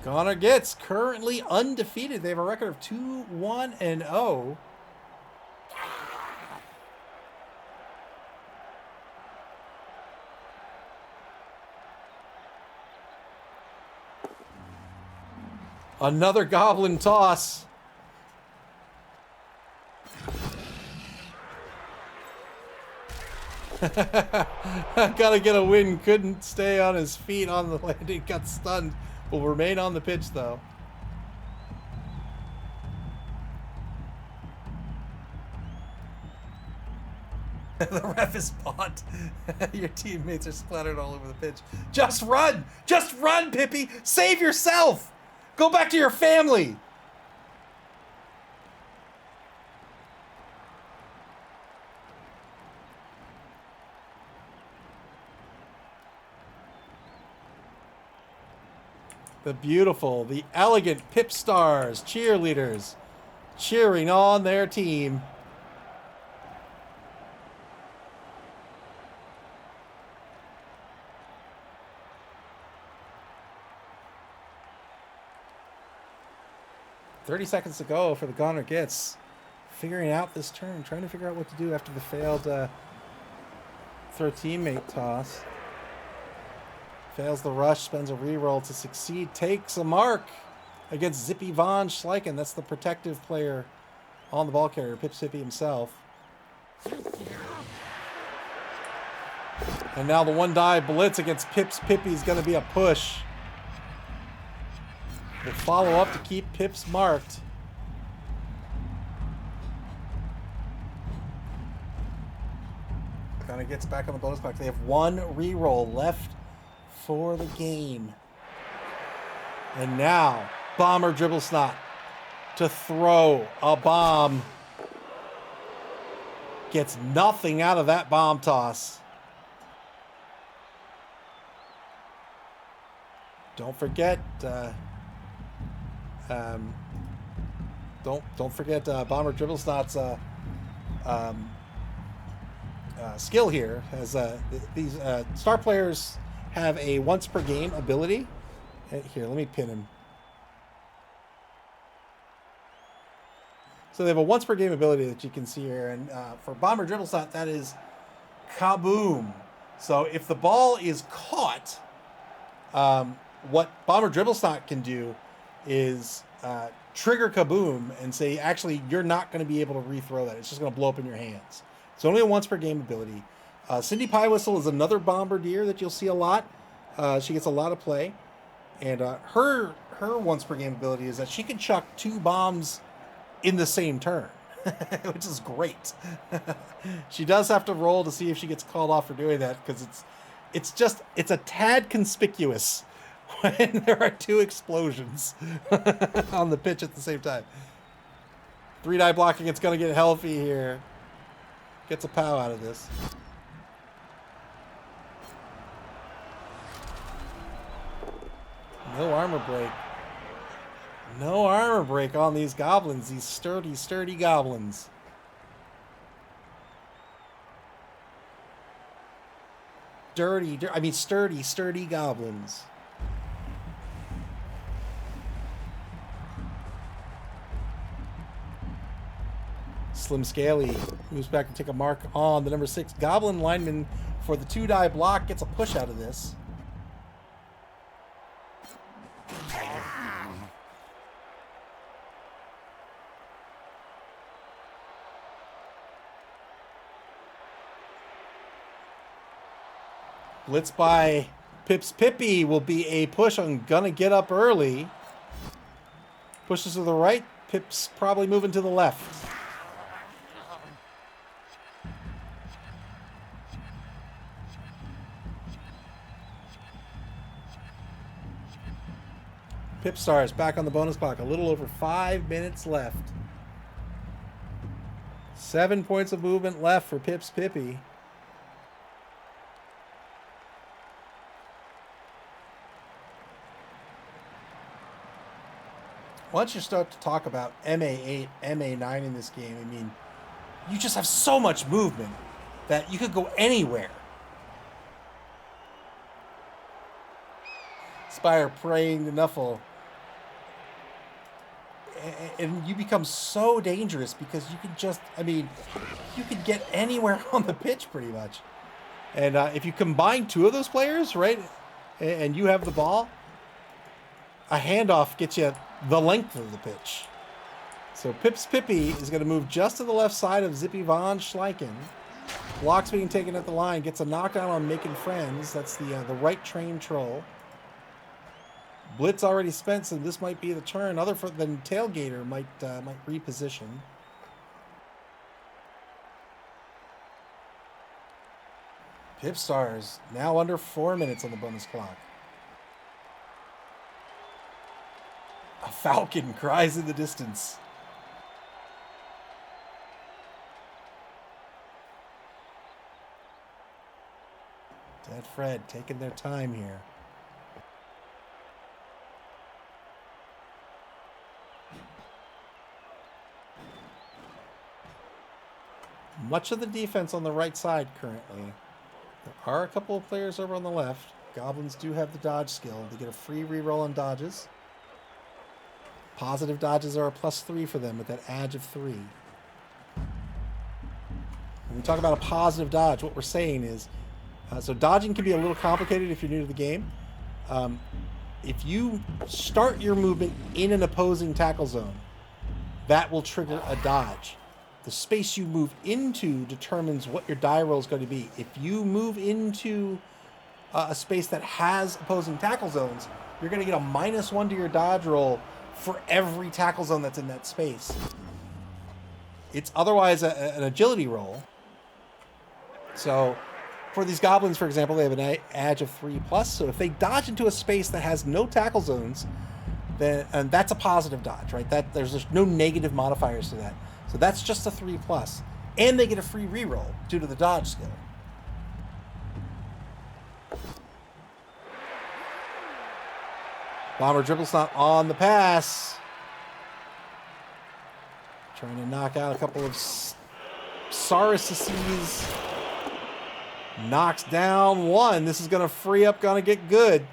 Gunner Gitz currently undefeated. They have a record of 2-1-0. Another Goblin toss. Gotta get a win. Couldn't stay on his feet on the landing. Got stunned. Will remain on the pitch, though. The ref is bought. Your teammates are splattered all over the pitch. Just run! Just run, Pippi! Save yourself! Go back to your family! The beautiful, the elegant PipStars cheerleaders cheering on their team. 30 seconds to go for the Gunner Gitz. Figuring out this turn, trying to figure out what to do after the failed throw teammate toss. Fails the rush, spends a reroll to succeed, takes a mark against Zippy Von Schleichen. That's the protective player on the ball carrier, PipStars himself. And now the one die blitz against PipStars is going to be a push. We'll follow up to keep Pips marked. Kind of gets back on the bonus clock. They have one reroll left for the game. And now, Bomber Dribble Snot to throw a bomb. Gets nothing out of that bomb toss. Don't forget, don't forget Bomber Dribble Snot's skill here. As these star players have a once per game ability. Here, let me pin him. So they have a once per game ability that you can see here, and for Bomber Dribble Snot, that is kaboom. So if the ball is caught, what Bomber Dribble Snot can do is trigger kaboom and say, actually, you're not going to be able to rethrow that. It's just going to blow up in your hands. It's only a once per game ability. Cindy Pie Whistle is another bombardier that you'll see a lot. She gets a lot of play. And her once per game ability is that she can chuck 2 bombs in the same turn, which is great. She does have to roll to see if she gets called off for doing that, because it's a tad conspicuous when there are 2 explosions on the pitch at the same time. 3-die blocking, it's going to get healthy here. Gets a pow out of this. No armor break. No armor break on these goblins, these sturdy, sturdy goblins. Sturdy, sturdy goblins. Slim Scaly moves back to take a mark on the number 6 Goblin lineman for the 2-die block. Gets a push out of this. Blitz by PipStars will be a push. I'm gonna get up early. Pushes to the right. Pips probably moving to the left. PipStars back on the bonus clock. A little over 5 minutes left. 7 points of movement left for PipStars. Once you start to talk about MA8, MA9 in this game, I mean, you just have so much movement that you could go anywhere. Spire praying the Nuffle. And you become so dangerous because you can just, I mean, you could get anywhere on the pitch pretty much. And if you combine 2 of those players, right, and you have the ball, a handoff gets you the length of the pitch. So PipStars is going to move just to the left side of Zippy Von Schleichen. Blocks being taken at the line, gets a knockdown on Making Friends. That's the right train troll. Blitz already spent, so this might be the turn. Other than Tailgater might reposition. PipStars now under 4 minutes on the bonus clock. A falcon cries in the distance. Dead Fred taking their time here. Much of the defense on the right side currently. There are a couple of players over on the left. Goblins do have the dodge skill. They get a free reroll on dodges. Positive dodges are a +3 for them with that edge of 3. When we talk about a positive dodge, what we're saying is, so dodging can be a little complicated if you're new to the game. If you start your movement in an opposing tackle zone, that will trigger a dodge. The space you move into determines what your die roll is going to be. If you move into a space that has opposing tackle zones, you're going to get a -1 to your dodge roll for every tackle zone that's in that space. It's otherwise an agility roll. So for these goblins, for example, they have an edge of 3+. So if they dodge into a space that has no tackle zones, then and that's a positive dodge, right? That there's no negative modifiers to that. So that's just a 3+. And they get a free reroll due to the dodge skill. Bomber dribbles not on the pass. Trying to knock out a couple of Saracens. Knocks down one. This is going to free up, going to get good.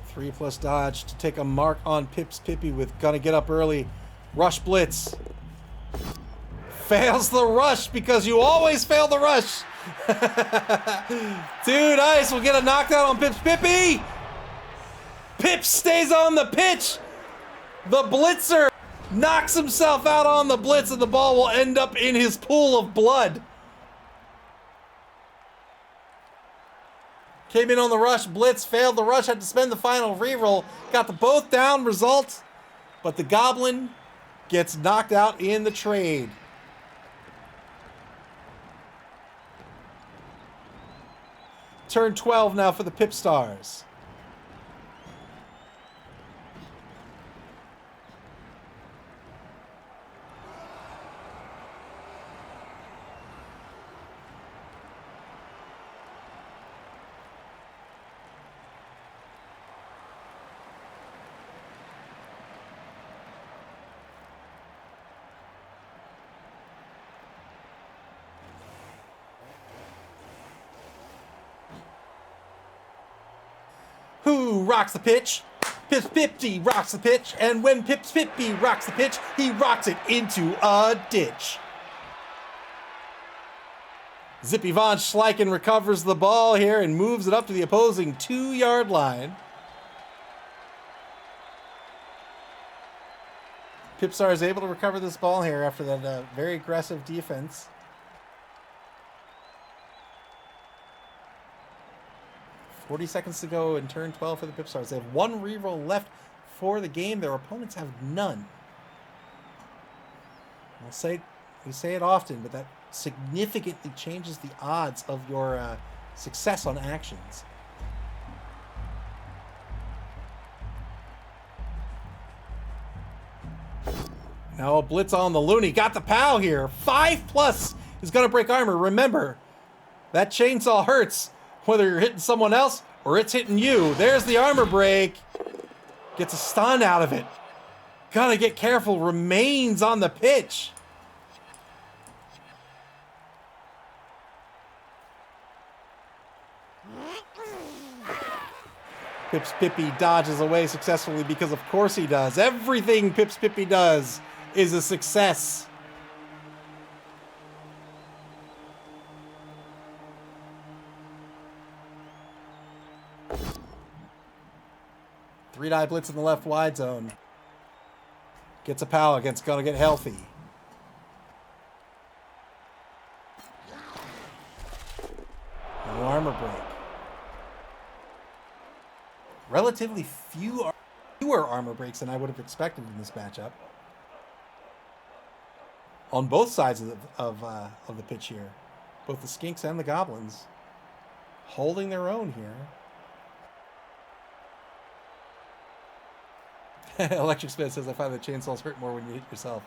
Three plus dodge to take a mark on Pipsy with going to get up early. Rush blitz. Fails the rush because you always fail the rush. Dude, Ice will get a knockdown on Pipsy. Pip stays on the pitch. The blitzer knocks himself out on the blitz and the ball will end up in his pool of blood. Came in on the rush, blitz, failed the rush, had to spend the final reroll. Got the both down result, but the Goblin gets knocked out in the trade. Turn 12 now for the PipStars. Who rocks the pitch? Pipsy rocks the pitch, and when Pipsy rocks the pitch, he rocks it into a ditch. Zippy Von Schleichen recovers the ball here and moves it up to the opposing 2-yard line. PipStar is able to recover this ball here after that very aggressive defense. 40 seconds to go in turn 12 for the PipStars. They have one reroll left for the game. Their opponents have none. We say it often, but that significantly changes the odds of your success on actions. Now a blitz on the loony. Got the POW here. 5+ is going to break armor. Remember, that chainsaw hurts whether you're hitting someone else or it's hitting you. There's the armor break. Gets a stun out of it. Gotta get careful. Remains on the pitch. Pipsy dodges away successfully because of course he does. Everything Pipsy does is a success. Three-die blitz in the left wide zone. Gets a POW against gonna get healthy. No armor break. Relatively fewer armor breaks than I would have expected in this matchup. On both sides of the pitch here. Both the Skinks and the Goblins holding their own here. Electric Smith says, I find that chainsaws hurt more when you hit yourself.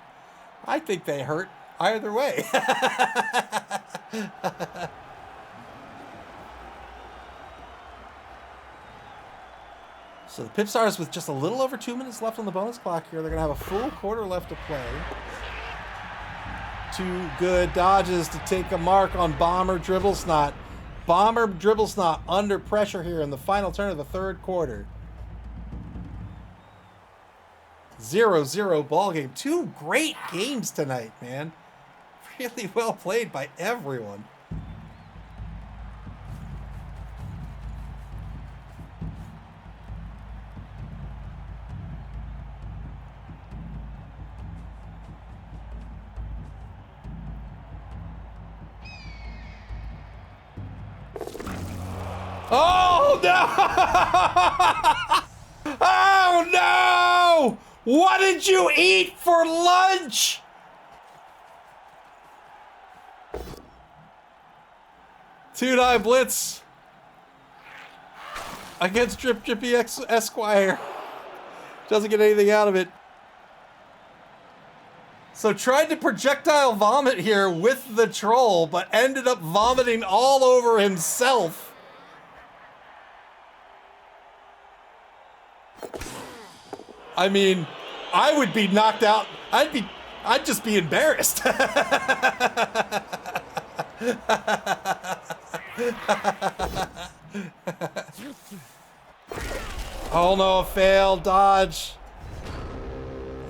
I think they hurt either way. So the PipStars with just a little over 2 minutes left on the bonus clock here. They're going to have a full quarter left to play. Two good dodges to take a mark on Bomber Dribblesnot. Bomber Dribblesnot under pressure here in the final turn of the third quarter. 0-0 ball game. Two great games tonight, man. Really well played by everyone. Oh no! Oh no! What did you eat for lunch? Two-die blitz against Drip Drippy Esquire. Doesn't get anything out of it. So tried to projectile vomit here with the troll, but ended up vomiting all over himself. I mean, I would be knocked out. I'd just be embarrassed. Oh no, a fail dodge.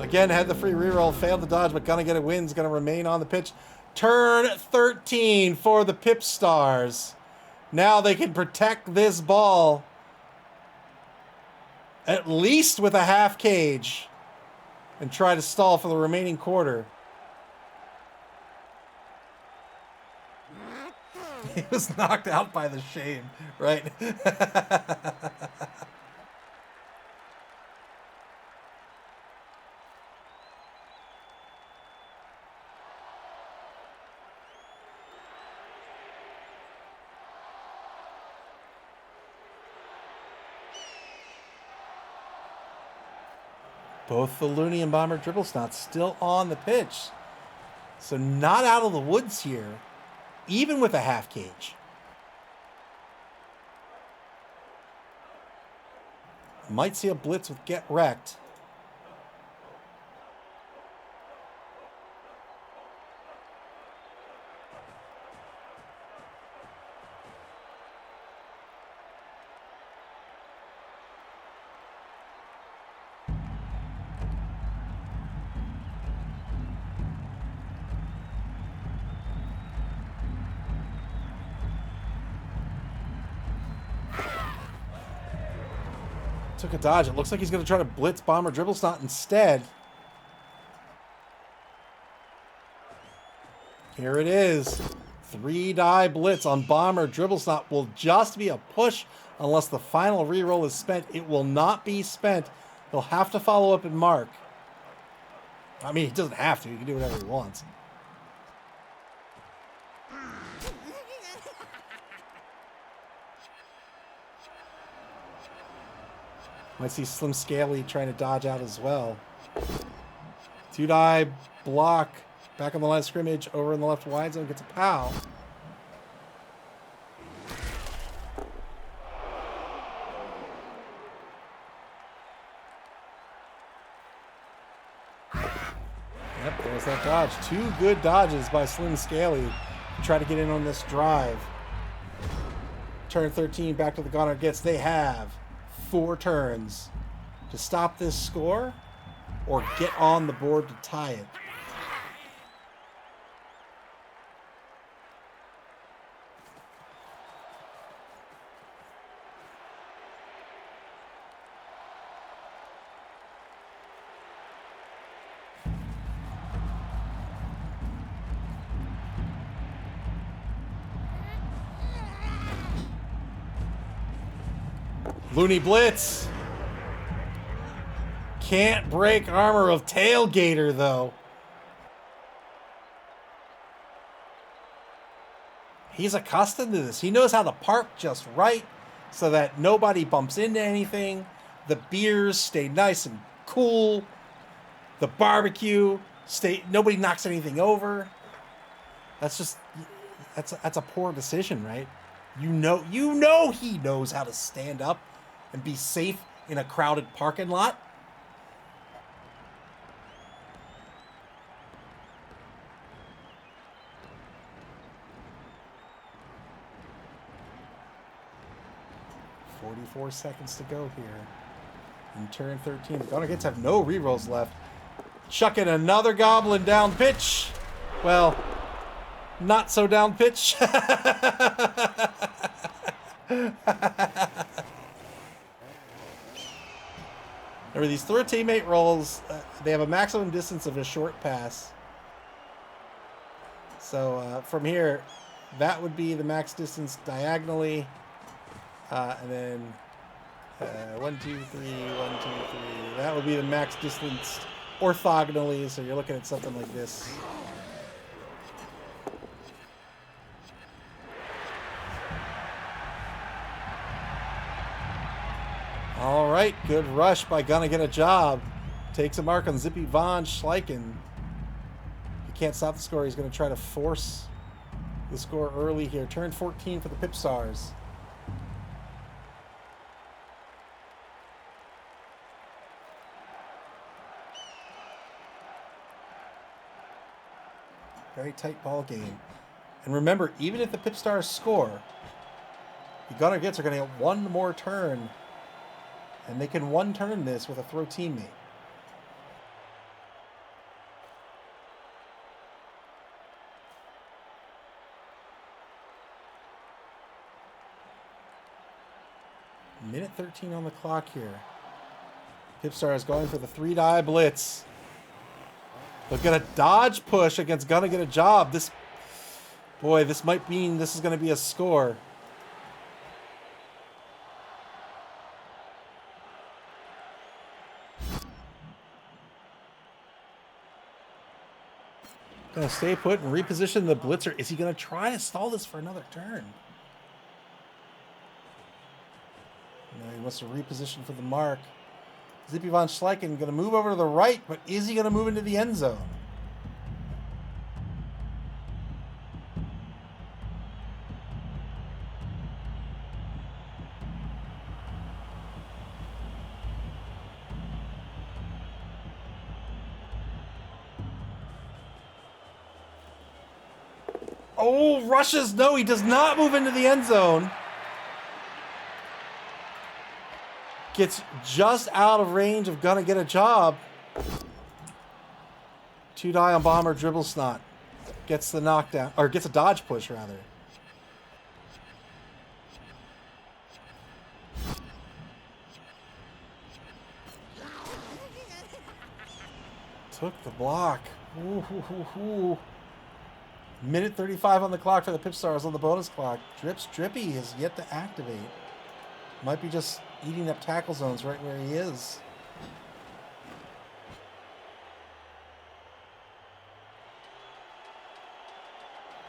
Again, had the free reroll, failed the dodge, but gonna get a win, is gonna remain on the pitch. Turn 13 for the PipStars. Now they can protect this ball. At least with a half cage. And try to stall for the remaining quarter. He was knocked out by the shame, right? Both the Looney and Bomber Dribblesnot still on the pitch. So not out of the woods here, even with a half cage. Might see a blitz with Get Wrecked. Took a dodge. It looks like he's going to try to blitz Bomber Dribblesnot instead. Here it is. 3-die blitz on Bomber Dribblesnot will just be a push unless the final reroll is spent. It will not be spent. He'll have to follow up and mark. I mean, he doesn't have to. He can do whatever he wants. Might see Slim Scaly trying to dodge out as well. 2-die block. Back on the line of scrimmage. Over in the left wide zone. Gets a POW. Yep, there's that dodge. Two good dodges by Slim Scaly to try to get in on this drive. Turn 13 back to the Gunner Gitz. They have 4 turns to stop this score or get on the board to tie it. Looney Blitz. Can't break armor of Tailgater, though. He's accustomed to this. He knows how to park just right so that nobody bumps into anything. The beers stay nice and cool. The barbecue nobody knocks anything over. That's a poor decision, right? You know he knows how to stand up and be safe in a crowded parking lot. 44 seconds to go here in turn 13. The Gunner Gitz have no rerolls left. Chucking another goblin down pitch. Well, not so down pitch. Remember, these throw teammate rolls, they have a maximum distance of a short pass. So from here, that would be the max distance diagonally. And then 1, 2, 3, 1, 2, 3. That would be the max distance orthogonally. So you're looking at something like this. All right, good rush by Gonna Get a Job. Takes a mark on Zippy Von Schleichen. He can't stop the score. He's going to try to force the score early here. Turn 14 for the PipStars. Very tight ball game. And remember, even if the PipStars score, the Gunner Gitz are going to get one more turn. And they can one-turn this with a throw teammate. Minute 13 on the clock here. PipStars going for the 3-die blitz. They'll get a dodge push against Gonna Get a Job. This might mean this is going to be a score. Gonna stay put and reposition the blitzer. Is he gonna try to stall this for another turn? No, he wants to reposition for the mark. Zippy Von Schleichen gonna move over to the right, but is he gonna move into the end zone? Oh, rushes. No, he does not move into the end zone. Gets just out of range of Gonna Get a Job. 2-die on Bomber Dribble Snot. Gets the knockdown, or gets a dodge push, rather. Took the block. Ooh, ooh, ooh, ooh. Minute 35 on the clock for the PipStars on the bonus clock. Drippy has yet to activate. Might be just eating up tackle zones right where he is.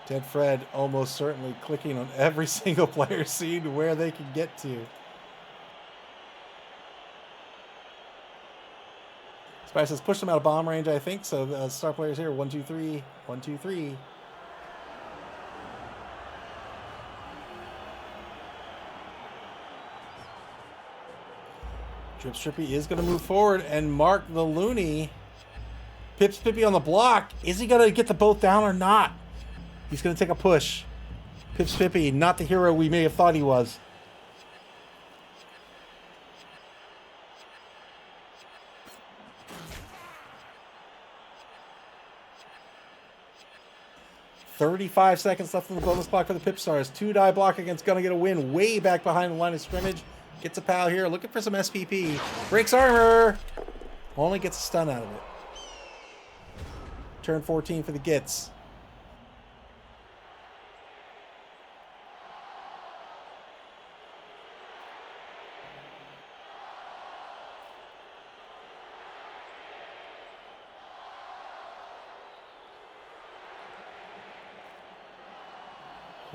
Dead Fred almost certainly clicking on every single player, seeing where they can get to. Spice has pushed him out of bomb range, I think. So the star players here, 1, 2, 3, 1, 2, 3. Drippy is going to move forward and mark the loony. Pippy on the block. Is he going to get the both down or not? He's going to take a push. Pippy, not the hero we may have thought he was. $35 seconds left on the bonus clock for the PipStars. 2-die block against Gonna Get a Win. Way back behind the line of scrimmage. Gets a pal here, looking for some SPP. Breaks armor. Only gets a stun out of it. Turn 14 for the Gitz.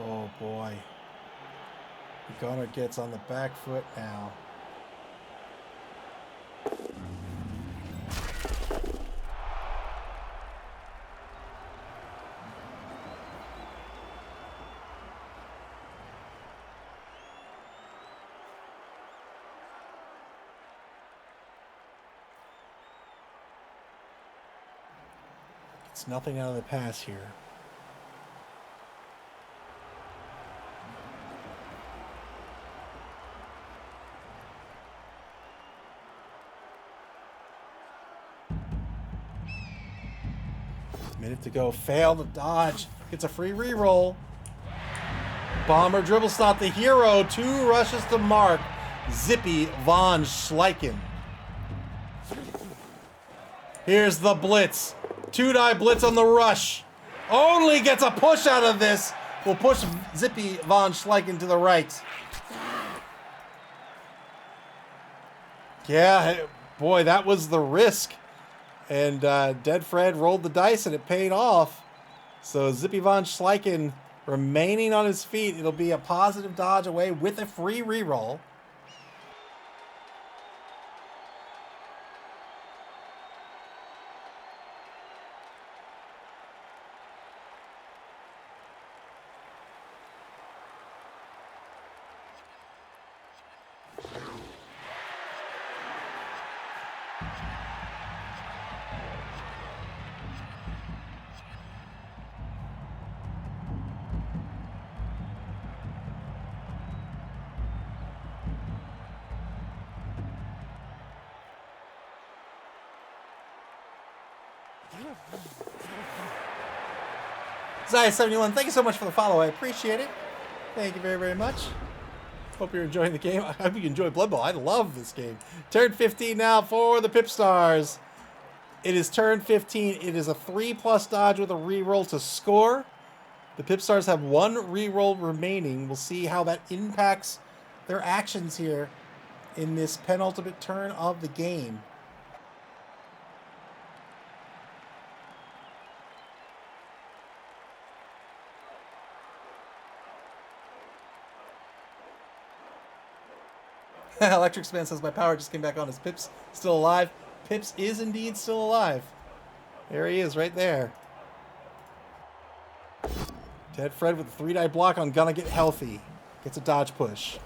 Oh boy. The Gunner Gitz on the back foot now. It's nothing out of the pass here. Minute to go. Fail the dodge. Gets a free reroll. Bomber dribbles not the hero. 2 rushes to mark. Zippy von Schleichen. Here's the blitz. 2-die blitz on the rush. Only gets a push out of this. Will push Zippy von Schleichen to the right. Yeah, boy, that was the risk. And Dead Fred rolled the dice and it paid off. So Zippy von Schleichen remaining on his feet. It'll be a positive dodge away with a free reroll. Zaya71, thank you so much for the follow. I appreciate it. Thank you very, very much. Hope you're enjoying the game. I hope you enjoy Blood Bowl. I love this game. Turn 15 now for the PipStars. It is turn 15. It is a 3+ dodge with a reroll to score. The PipStars have 1 reroll remaining. We'll see how that impacts their actions here in this penultimate turn of the game. Electric Span says my power just came back on. Is Pips still alive? Pips is indeed still alive. There he is right there. Dead Fred with a 3-die block on Gonna Get Healthy. Gets a dodge push.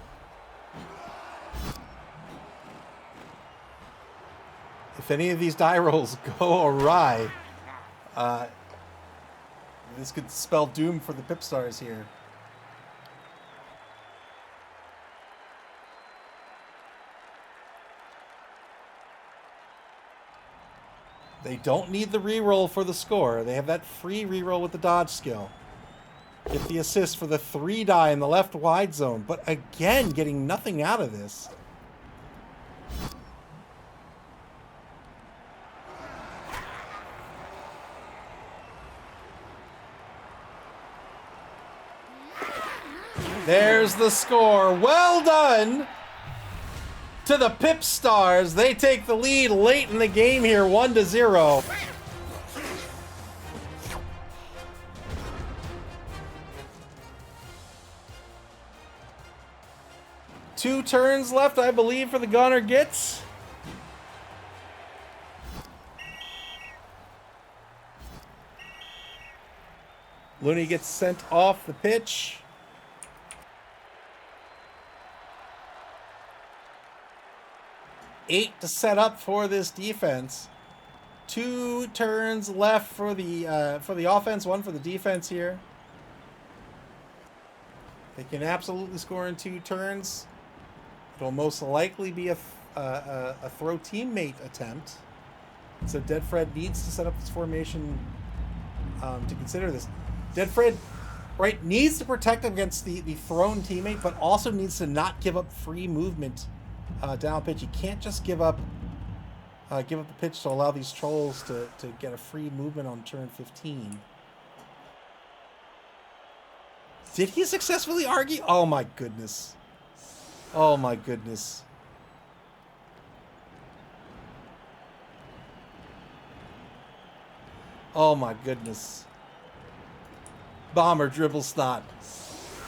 If any of these die rolls go awry, this could spell doom for the PipStars here. They don't need the reroll for the score. They have that free reroll with the dodge skill. Get the assist for the 3-die in the left wide zone. But again, getting nothing out of this. There's the score. Well done to the PipStars. They take the lead late in the game here, 1-0. Two turns left, I believe, for the Gunner Gitz. Looney gets sent off the pitch. Eight to set up for this defense. 2 turns left for the offense, 1 for the defense here. They can absolutely score in 2 turns. It'll most likely be a throw teammate attempt. So Dead Fred needs to set up this formation to consider this. Dead Fred, right, needs to protect against the thrown teammate, but also needs to not give up free movement down pitch. You can't just give up the pitch to allow these trolls to get a free movement on turn 15. Did he successfully argue? Oh my goodness. Oh my goodness. Oh my goodness. Bomber dribble snot.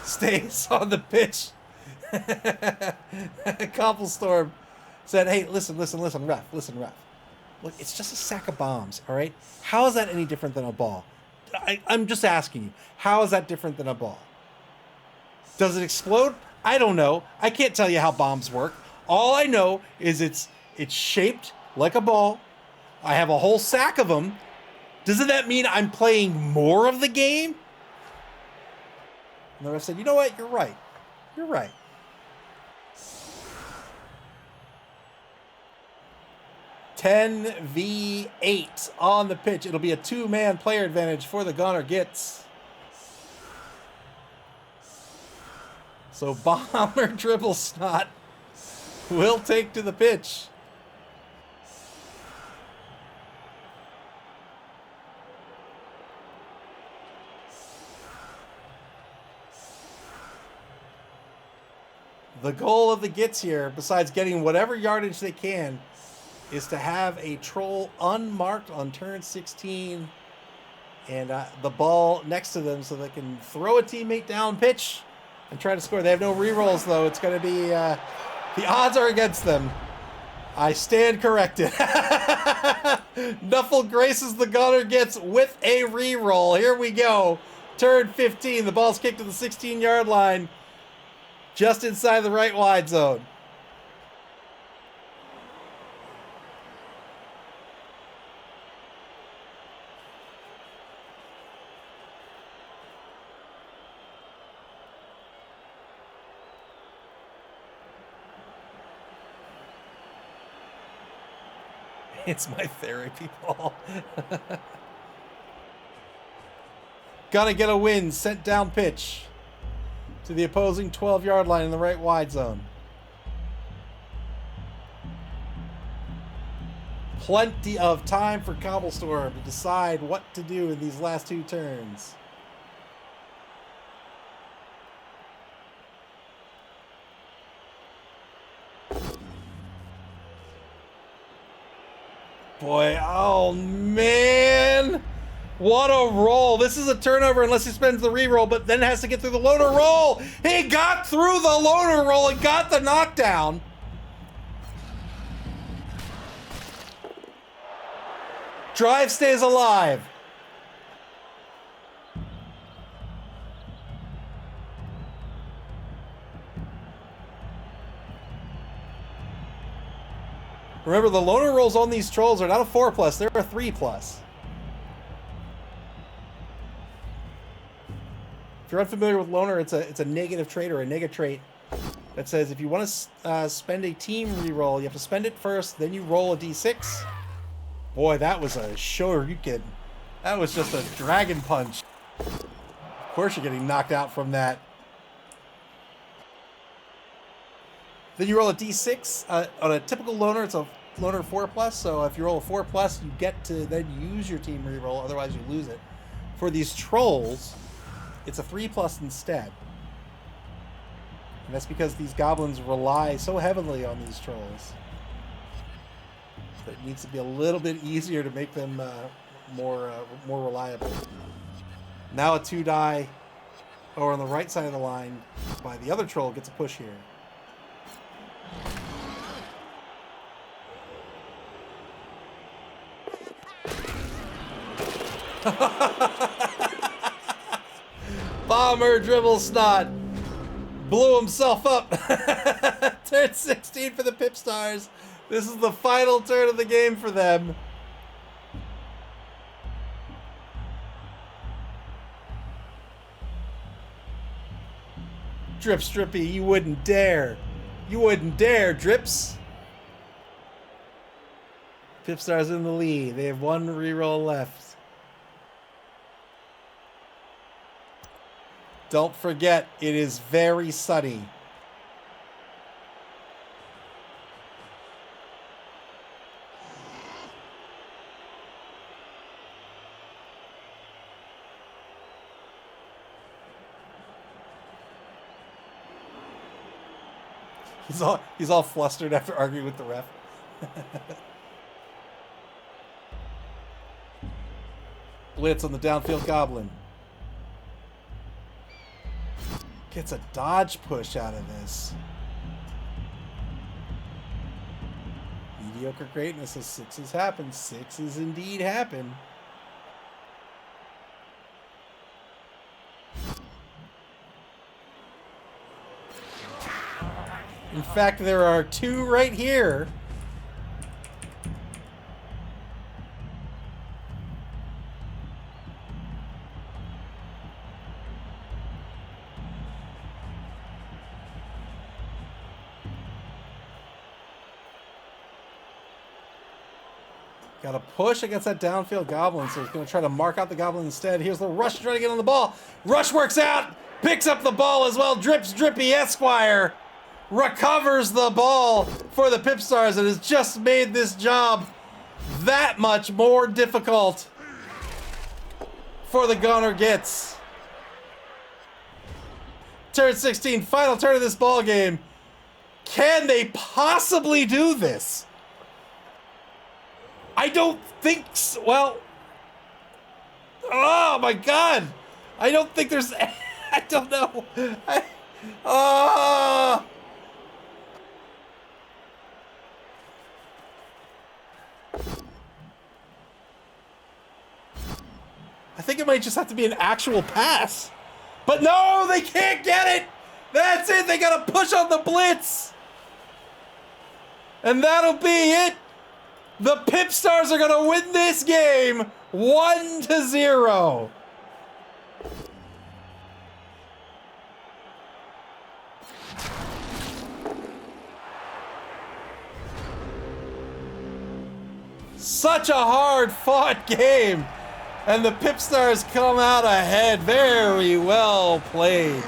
Stays on the pitch. Cobblestorm said, hey, listen, ref. Look, it's just a sack of bombs, all right? How is that any different than a ball? I'm just asking you. How is that different than a ball? Does it explode? I don't know. I can't tell you how bombs work. All I know is it's shaped like a ball. I have a whole sack of them. Doesn't that mean I'm playing more of the game? And the ref said, you know what? You're right. You're right. 10v8 on the pitch. It'll be a two-man player advantage for the gunner Gitz. So Bomber Dribble Snot will take to the pitch. The goal of the Gitz here, besides getting whatever yardage they can, is to have a troll unmarked on turn 16 and the ball next to them so they can throw a teammate down pitch and try to score. They have no rerolls, though. It's going to be... the odds are against them. I stand corrected. Nuffle graces the gunner Gitz with a reroll. Here we go. Turn 15. The ball's kicked to the 16-yard line. Just inside the right wide zone. It's my therapy ball. Gonna get a win. Sent down pitch to the opposing 12-yard line in the right wide zone. Plenty of time for Cobblestorm to decide what to do in these last two turns. Boy, oh man! What a roll. This is a turnover unless he spends the reroll, but then has to get through the loner roll. He got through the loner roll and got the knockdown. Drive stays alive. Remember, the loner rolls on these trolls are not a 4+, they're a 3+. If you're unfamiliar with loner, it's a negative trait or a nega trait that says if you want to spend a team reroll, you have to spend it first, then you roll a d6. Boy, that was a shoryuken. That was just a dragon punch. Of course you're getting knocked out from that. Then you roll a d6. On a typical loner, it's a loner 4+, so if you roll a 4+, you get to then use your team reroll, otherwise you lose it. For these trolls, it's a 3+ instead. And that's because these goblins rely so heavily on these trolls that it needs to be a little bit easier to make them more reliable. Now a 2-die over on the right side of the line by the other troll gets a push here. Bomber Dribble Snot blew himself up. Turn 16 for the PipStars. This is the final turn of the game for them. Drips Drippy, you wouldn't dare. You wouldn't dare, Drips. PipStars in the lead. They have one reroll left. Don't forget, it is very sunny. He's all flustered after arguing with the ref. Blitz on the downfield goblin. Gets a dodge push out of this. Mediocre greatness as 6s happen. 6s indeed happen. In fact, there are 2 right here. Got to push against that downfield goblin, so he's going to try to mark out the goblin instead. Here's the Rush trying to get on the ball. Rush works out, picks up the ball as well. Drips Drippy Esquire recovers the ball for the PipStars and has just made this job that much more difficult for the gunner Gitz. Turn 16, final turn of this ball game. Can they possibly do this? I don't think so. Well, oh my God. I don't think there's, I don't know. I think it might just have to be an actual pass. But no, they can't get it. That's it. They got to push on the blitz. And that'll be it. The PipStars are going to win this game 1-0. Such a hard-fought game. And the PipStars come out ahead. Very well played.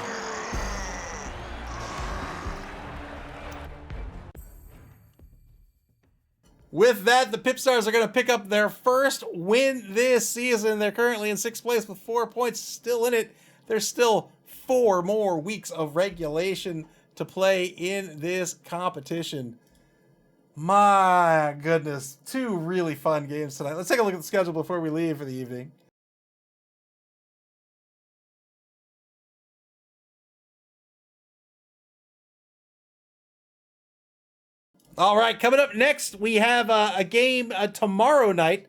With that, the PipStars are going to pick up their first win this season. They're currently in 6th place with 4 points still in it. There's still 4 more weeks of regulation to play in this competition. My goodness, 2 really fun games tonight. Let's take a look at the schedule before we leave for the evening. All right, coming up next, we have a game tomorrow night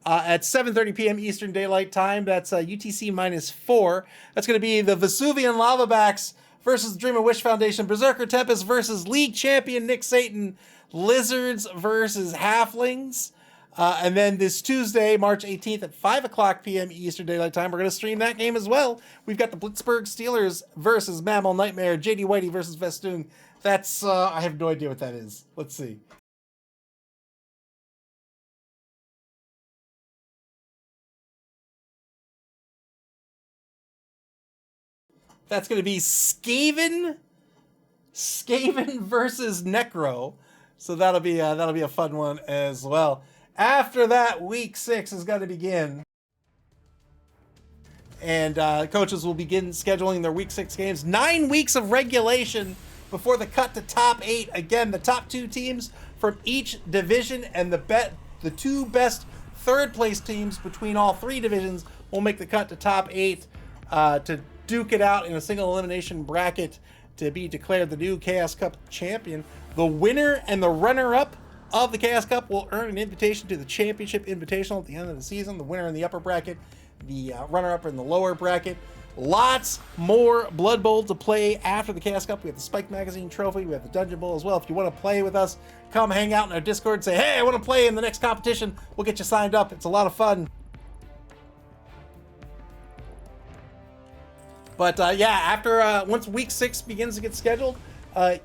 at 7:30 p.m. Eastern Daylight Time. That's UTC -4. That's going to be the Vesuvian Lavabacks versus the Dream and Wish Foundation. Berserker Tempest versus League Champion Nick Satan. Lizards versus Halflings. And then this Tuesday, March 18th at 5 o'clock p.m. Eastern Daylight Time, we're going to stream that game as well. We've got the Blitzburg Steelers versus Mammal Nightmare. JD Whitey versus Vestung. That's, I have no idea what that is. Let's see. That's going to be Skaven versus Necro. So that'll be a fun one as well. After that, week 6 is going to begin. And coaches will begin scheduling their week 6 games. 9 weeks of regulation before the cut to top 8. Again, the top 2 teams from each division and the 2 best 3rd place teams between all 3 divisions will make the cut to top 8 to duke it out in a single elimination bracket to be declared the new Chaos Cup champion. The winner and the runner-up of the Chaos Cup will earn an invitation to the Championship Invitational at the end of the season. The winner in the upper bracket, the runner-up in the lower bracket. Lots more Blood Bowl to play after the Chaos Cup. We have the Spike Magazine Trophy. We have the Dungeon Bowl as well. If you want to play with us, come hang out in our Discord and say, hey, I want to play in the next competition. We'll get you signed up. It's a lot of fun. But yeah, after once week 6 begins to get scheduled,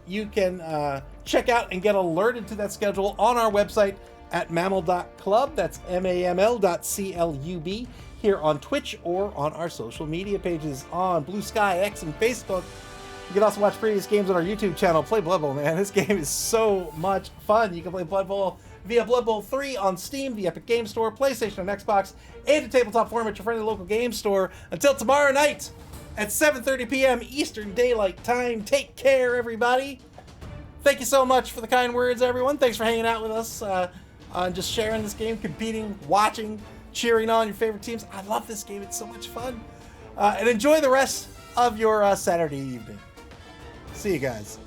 you can check out and get alerted to that schedule on our website at maml.club. That's maml.club here on Twitch or on our social media pages on Blue Sky, X, and Facebook. You can also watch previous games on our YouTube channel. Play Blood Bowl, man. This game is so much fun. You can play Blood Bowl via Blood Bowl 3 on Steam, the Epic Game Store, PlayStation, and Xbox, and a tabletop forum at your friendly local game store. Until tomorrow night at 7:30 p.m. Eastern Daylight Time. Take care, everybody. Thank you so much for the kind words, everyone. Thanks for hanging out with us on just sharing this game, competing, watching, cheering on your favorite teams. I love this game. It's so much fun. And enjoy the rest of your Saturday evening. See you guys.